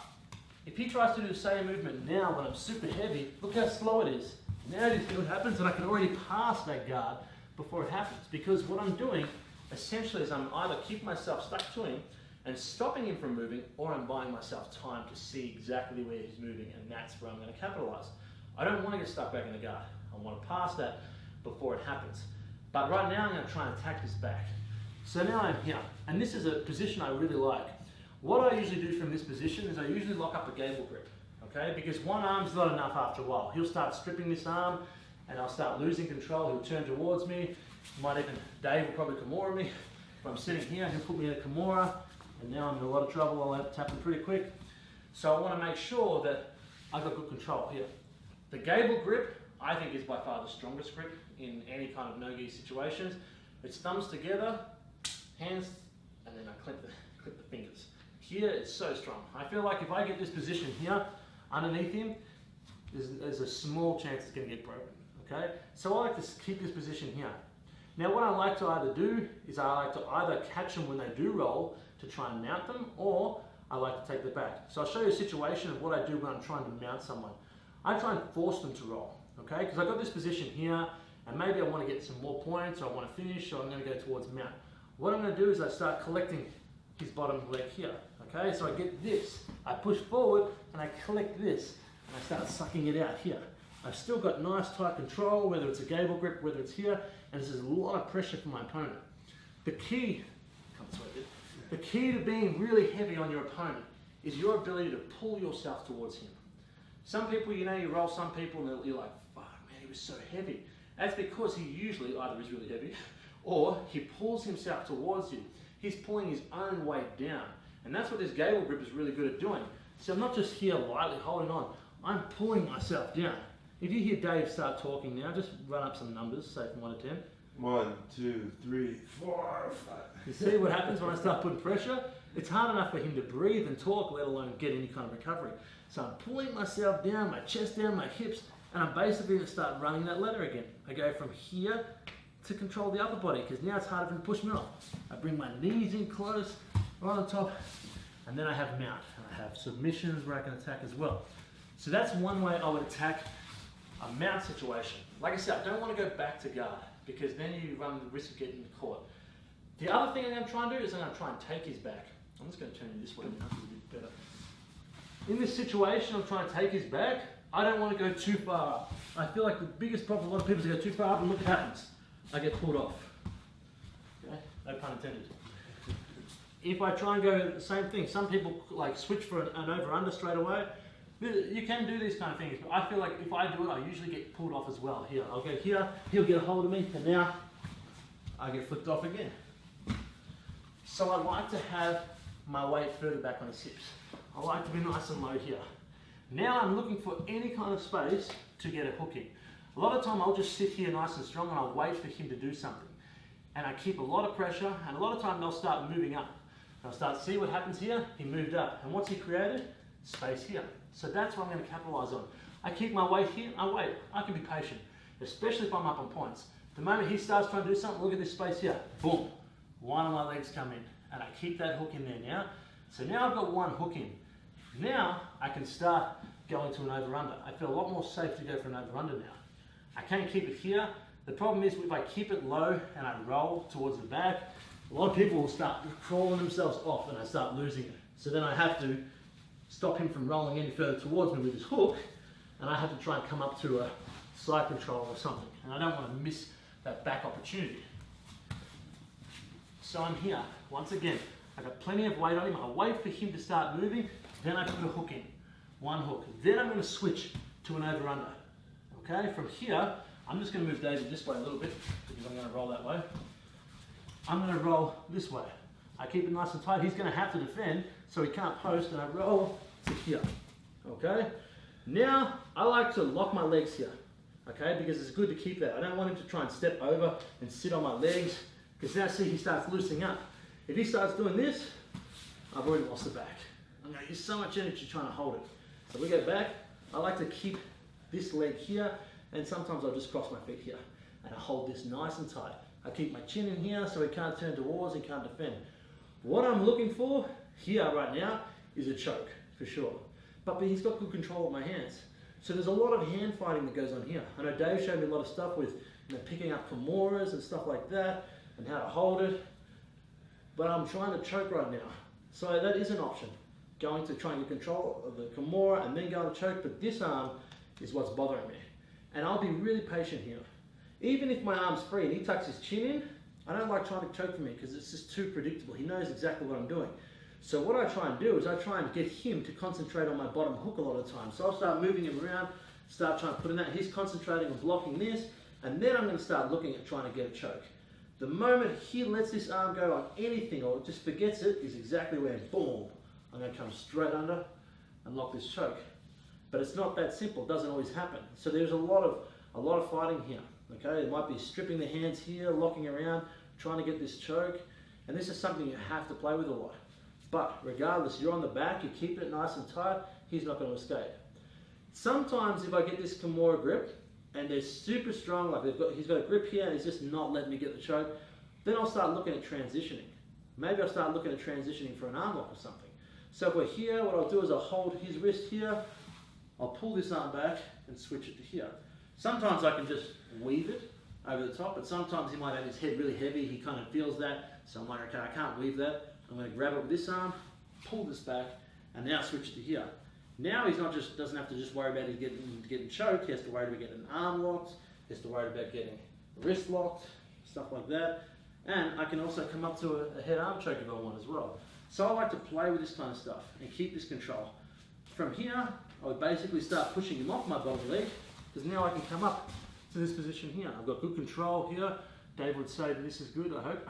if he tries to do the same movement now when I'm super heavy, look how slow it is. Now you see what happens, and I can already pass that guard before it happens. Because what I'm doing essentially is I'm either keeping myself stuck to him and stopping him from moving, or I'm buying myself time to see exactly where he's moving, and that's where I'm going to capitalize. I don't want to get stuck back in the guard. I want to pass that before it happens. But right now I'm going to try and attack this back. So now I'm here, and this is a position I really like. What I usually do from this position is I usually lock up a gable grip, okay? Because one arm's not enough after a while. He'll start stripping this arm, and I'll start losing control. He'll turn towards me. Dave will probably Kimura me. If I'm sitting here, he'll put me in a Kimura, and now I'm in a lot of trouble. I'll have to tap him pretty quick. So I want to make sure that I've got good control here. The gable grip, I think, is by far the strongest grip in any kind of no-gi situations. It's thumbs together, hands, and then I clip the fingers. Here, it's so strong. I feel like if I get this position here, underneath him, there's a small chance it's going to get broken, okay? So I like to keep this position here. Now what I like to either do is I like to either catch them when they do roll to try and mount them, or I like to take the back. So I'll show you a situation of what I do when I'm trying to mount someone. I try and force them to roll, okay? Because I've got this position here, and maybe I want to get some more points, or I want to finish, or I'm going to go towards mount. What I'm going to do is I start collecting his bottom leg here, okay? So I get this, I push forward, and I collect this, and I start sucking it out here. I've still got nice tight control, whether it's a gable grip, whether it's here, and this is a lot of pressure for my opponent. The key to being really heavy on your opponent is your ability to pull yourself towards him. Some people, you roll some people and you're like, fuck man, he was so heavy. That's because he usually either is really heavy or he pulls himself towards you. He's pulling his own weight down. And that's what this gable grip is really good at doing. So I'm not just here lightly holding on, I'm pulling myself down. If you hear Dave start talking now, just run up some numbers, say from 1 to 10. 1, 2, 3, 4, 5. You see what happens when I start putting pressure? It's hard enough for him to breathe and talk, let alone get any kind of recovery. So I'm pulling myself down, my chest down, my hips, and I'm basically going to start running that ladder again. I go from here to control the upper body, because now it's harder for him to push me off. I bring my knees in close, right on top, and then I have mount. And I have submissions where I can attack as well. So that's one way I would attack a mount situation. Like I said, I don't want to go back to guard, because then you run the risk of getting caught. The other thing I'm going to try and do is I'm going to try and take his back. I'm just going to turn you this way now, it's a bit better. In this situation, I'm trying to take his back. I don't want to go too far up. I feel like the biggest problem for a lot of people is to go too far up, and look what happens. I get pulled off. Okay? No pun intended. If I try and go the same thing, some people like switch for an over-under straight away. You can do these kind of things, but I feel like if I do it, I usually get pulled off as well. Here, I'll go here, he'll get a hold of me, and now I get flipped off again. So I like to have my weight further back on his hips. I like to be nice and low here. Now I'm looking for any kind of space to get a hook in. A lot of time I'll just sit here nice and strong and I'll wait for him to do something. And I keep a lot of pressure, and a lot of time they'll start moving up. They'll start to see what happens here, he moved up. And what's he created? Space here. So that's what I'm going to capitalize on. I keep my weight here, I wait. I can be patient, especially if I'm up on points. The moment he starts trying to do something, look at this space here. Boom. One of my legs come in, and I keep that hook in there now. So now I've got one hook in. Now I can start going to an over-under. I feel a lot more safe to go for an over-under now. I can't keep it here. The problem is if I keep it low and I roll towards the back, a lot of people will start crawling themselves off and I start losing it. So then I have to stop him from rolling any further towards me with his hook, and I have to try and come up to a side control or something. And I don't want to miss that back opportunity. So I'm here. Once again, I've got plenty of weight on him. I wait for him to start moving, then I put a hook in. One hook. Then I'm going to switch to an over-under. Okay, from here, I'm just going to move David this way a little bit, because I'm going to roll that way. I'm going to roll this way. I keep it nice and tight. He's going to have to defend, so he can't post, and I roll to here. Okay? Now, I like to lock my legs here. Okay? Because it's good to keep that. I don't want him to try and step over and sit on my legs, because now see he starts loosening up. If he starts doing this, I've already lost the back. I'm going to use so much energy trying to hold it. So we go back. I like to keep this leg here, and sometimes I'll just cross my feet here. And I hold this nice and tight. I keep my chin in here so he can't turn towards, he can't defend. What I'm looking for here right now is a choke, for sure. But he's got good control of my hands. So there's a lot of hand fighting that goes on here. I know Dave showed me a lot of stuff with picking up Kimuras and stuff like that, and how to hold it. But I'm trying to choke right now. So that is an option. Going to try and get control of the Kimura and then go to choke, but this arm is what's bothering me. And I'll be really patient here. Even if my arm's free and he tucks his chin in, I don't like trying to choke for me because it's just too predictable. He knows exactly what I'm doing. So what I try and do is I try and get him to concentrate on my bottom hook a lot of the time. So I'll start moving him around, start trying to put in that. He's concentrating on blocking this, and then I'm going to start looking at trying to get a choke. The moment he lets this arm go on anything or just forgets it is exactly where, boom, I'm going to come straight under and lock this choke. But it's not that simple. It doesn't always happen. So there's a lot of fighting here. Okay, it might be stripping the hands here, locking around, trying to get this choke, and this is something you have to play with a lot. But regardless, you're on the back, you're keeping it nice and tight, he's not going to escape. Sometimes if I get this Kimura grip, and they're super strong, like he's got a grip here and he's just not letting me get the choke, then I'll start looking at transitioning. Maybe I'll start looking at transitioning for an arm lock or something. So if we're here, what I'll do is I'll hold his wrist here, I'll pull this arm back and switch it to here. Sometimes I can just weave it over the top, but sometimes he might have his head really heavy, he kind of feels that, so I'm like, okay, I can't weave that. I'm going to grab it with this arm, pull this back, and now switch it to here. Now he's not just doesn't have to just worry about getting choked, he has to worry about getting an arm locked, he has to worry about getting wrist locked, stuff like that. And I can also come up to a head arm choke if I want as well. So I like to play with this kind of stuff and keep this control. From here, I would basically start pushing him off my bottom leg, because now I can come up to this position here. I've got good control here. Dave would say that this is good, I hope,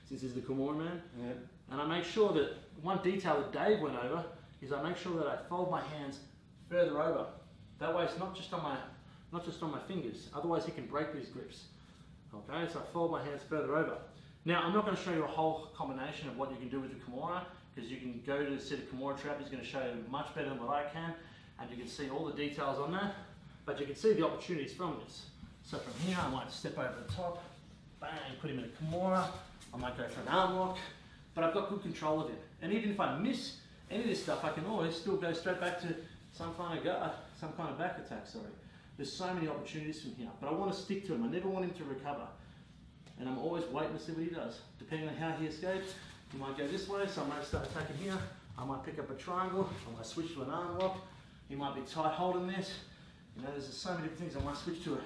since he's the Kimura man. Yeah. And I make sure that, one detail that Dave went over, is I make sure that I fold my hands further over. That way it's not just on my fingers, otherwise he can break these grips. Okay, so I fold my hands further over. Now I'm not going to show you a whole combination of what you can do with the Kimura, because you can go to the set of Kimura trap, he's going to show you much better than what I can, and you can see all the details on that. But you can see the opportunities from this. So from here, I might step over the top, bang, put him in a Kimura. I might go for an arm lock, but I've got good control of it. And even if I miss any of this stuff, I can always still go straight back to some kind of guard, some kind of back attack, sorry. There's so many opportunities from here, but I want to stick to him. I never want him to recover. And I'm always waiting to see what he does. Depending on how he escapes, he might go this way, so I might start attacking here. I might pick up a triangle, I might switch to an arm lock. He might be tight holding this. You know, there's so many different things. I might switch to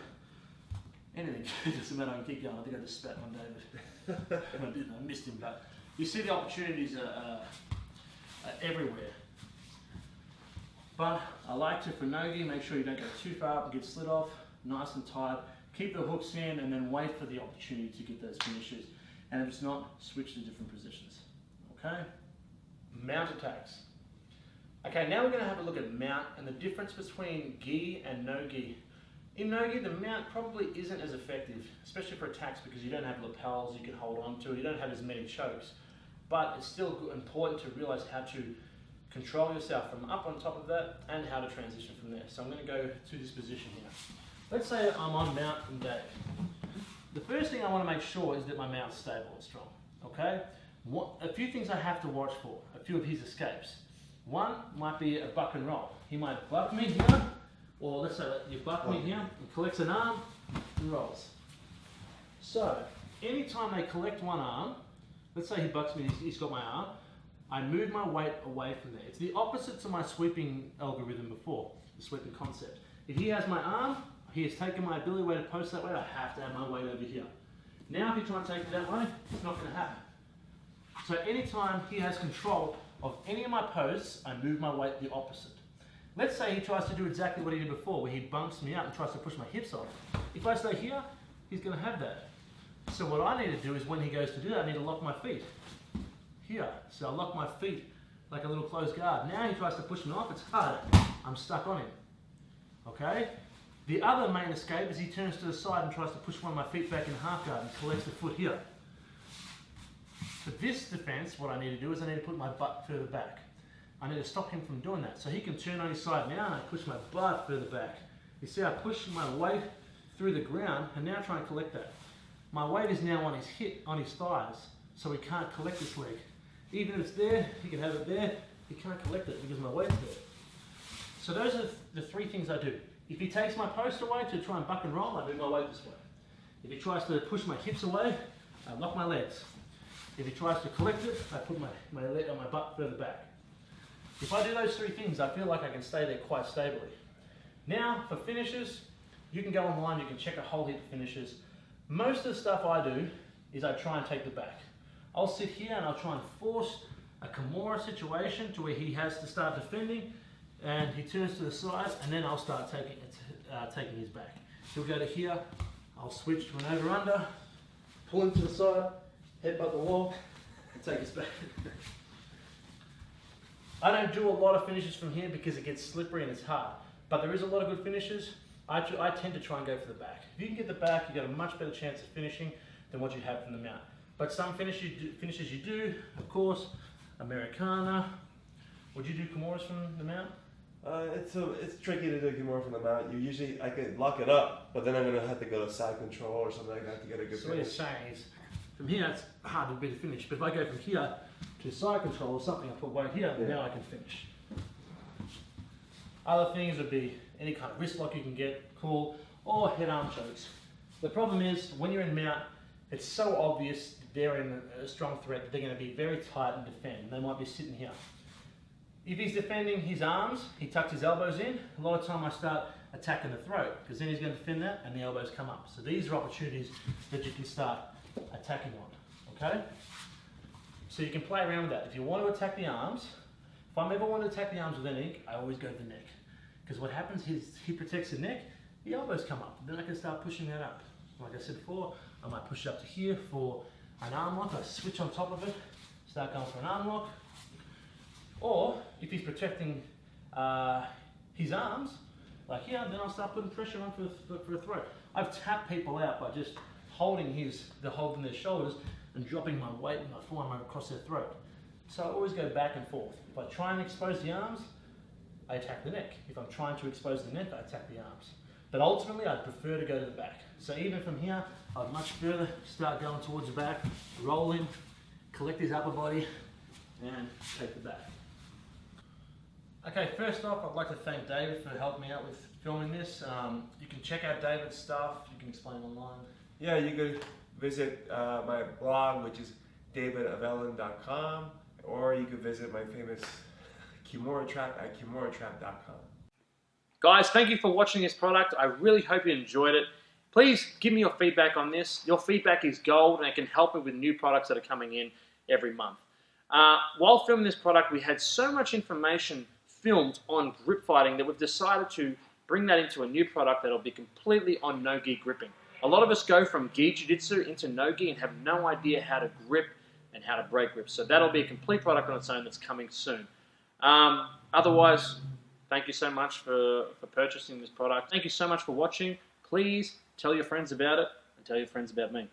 anything. It doesn't matter, I can keep going. I think I just spat on David. I missed him, but you see the opportunities are everywhere. But I like to, for nogi, make sure you don't go too far up and get slid off, nice and tight. Keep the hooks in and then wait for the opportunity to get those finishes. And if it's not, switch to different positions. Okay? Mount attacks. Okay, now we're going to have a look at mount and the difference between gi and no gi. In no gi, the mount probably isn't as effective, especially for attacks, because you don't have lapels you can hold on to, you don't have as many chokes. But it's still important to realize how to control yourself from up on top of that and how to transition from there. So I'm going to go to this position here. Let's say I'm on mount from Dave. The first thing I want to make sure is that my mount's stable and strong. Okay? A few things I have to watch for, a few of his escapes. One might be a buck and roll. He might buck me here, or let's say that you buck me here, and collects an arm and rolls. So, anytime they collect one arm, let's say he bucks me, he's got my arm, I move my weight away from there. It's the opposite to my sweeping algorithm before, the sweeping concept. If he has my arm, he has taken my ability weight to post that way, I have to have my weight over here. Now if you try and take it that way, it's not going to happen. So anytime he has control of any of my posts, I move my weight the opposite. Let's say he tries to do exactly what he did before, where he bumps me up and tries to push my hips off. If I stay here, he's going to have that. So what I need to do is when he goes to do that, I need to lock my feet. here. So I lock my feet like a little closed guard. Now he tries to push me off, it's hard. I'm stuck on him. Okay? The other main escape is he turns to the side and tries to push one of my feet back in half guard and collects the foot here. For this defense, what I need to do is I need to put my butt further back. I need to stop him from doing that. So he can turn on his side now and I push my butt further back. You see, I push my weight through the ground and now try and collect that. My weight is now on his hip, on his thighs, so he can't collect this leg. Even if it's there, he can have it there, he can't collect it because my weight's there. So those are the three things I do. If he takes my post away to try and buck and roll, I move my weight this way. If he tries to push my hips away, I lock my legs. If he tries to collect it, I put my leg on my butt further back. If I do those three things, I feel like I can stay there quite stably. Now, for finishes, you can go online, you can check a whole heap of finishes. Most of the stuff I do is I try and take the back. I'll sit here and I'll try and force a Kimura situation to where he has to start defending and he turns to the side and then I'll start taking his back. He'll go to here, I'll switch to an over-under, pull him to the side, headbutt the wall, and take his back. I don't do a lot of finishes from here because it gets slippery and it's hard, but there is a lot of good finishes. I tend to try and go for the back. If you can get the back, you've got a much better chance of finishing than what you have from the mount. But some finishes you do, of course, Americana. Would you do Kimuras from the mount? It's tricky to do Kimura from the mount. I could lock it up, but then I'm gonna have to go to side control or something like that to get a good So what you're finish. saying is, from here it's hard to be to finish, but if I go from here to side control or something, I put weight here, Yeah. now I can finish. Other things would be any kind of wrist lock you can get, cool, or head arm chokes. The problem is, when you're in mount, it's so obvious they're in a strong threat that they're going to be very tight and defend. They might be sitting here. If he's defending his arms, he tucks his elbows in. A lot of time I start attacking the throat because then he's going to defend that and the elbows come up. So these are opportunities that you can start attacking on, okay? So you can play around with that. If you want to attack the arms, if I'm ever want to attack the arms with anything, I always go to the neck. Because what happens is he protects the neck, the elbows come up. Then I can start pushing that up. Like I said before, I might push it up to here for an arm lock. I switch on top of it, start going for an arm lock. Or if he's protecting his arms, like here, then I'll start putting pressure on for the throat. I've tapped people out by just holding their shoulders and dropping my weight and my forearm across their throat. So I always go back and forth. If I try and expose the arms, I attack the neck. If I'm trying to expose the neck, I attack the arms. But ultimately, I prefer to go to the back. So even from here, I'd much further start going towards the back, roll him, collect his upper body, and take the back. Okay, first off, I'd like to thank David for helping me out with filming this. You can check out David's stuff. You can explain online. Yeah, you could visit my blog, which is davidavelin.com, or you could visit my famous Kimura Trap at kimuratrap.com. Guys, thank you for watching this product. I really hope you enjoyed it. Please give me your feedback on this. Your feedback is gold and it can help me with new products that are coming in every month. While filming this product, we had so much information filmed on grip fighting that we've decided to bring that into a new product that'll be completely on no-gi gripping. A lot of us go from gi jiu-jitsu into no-gi and have no idea how to grip and how to break grip. So that'll be a complete product on its own that's coming soon. Otherwise, thank you so much for purchasing this product. Thank you so much for watching. Please tell your friends about it and tell your friends about me.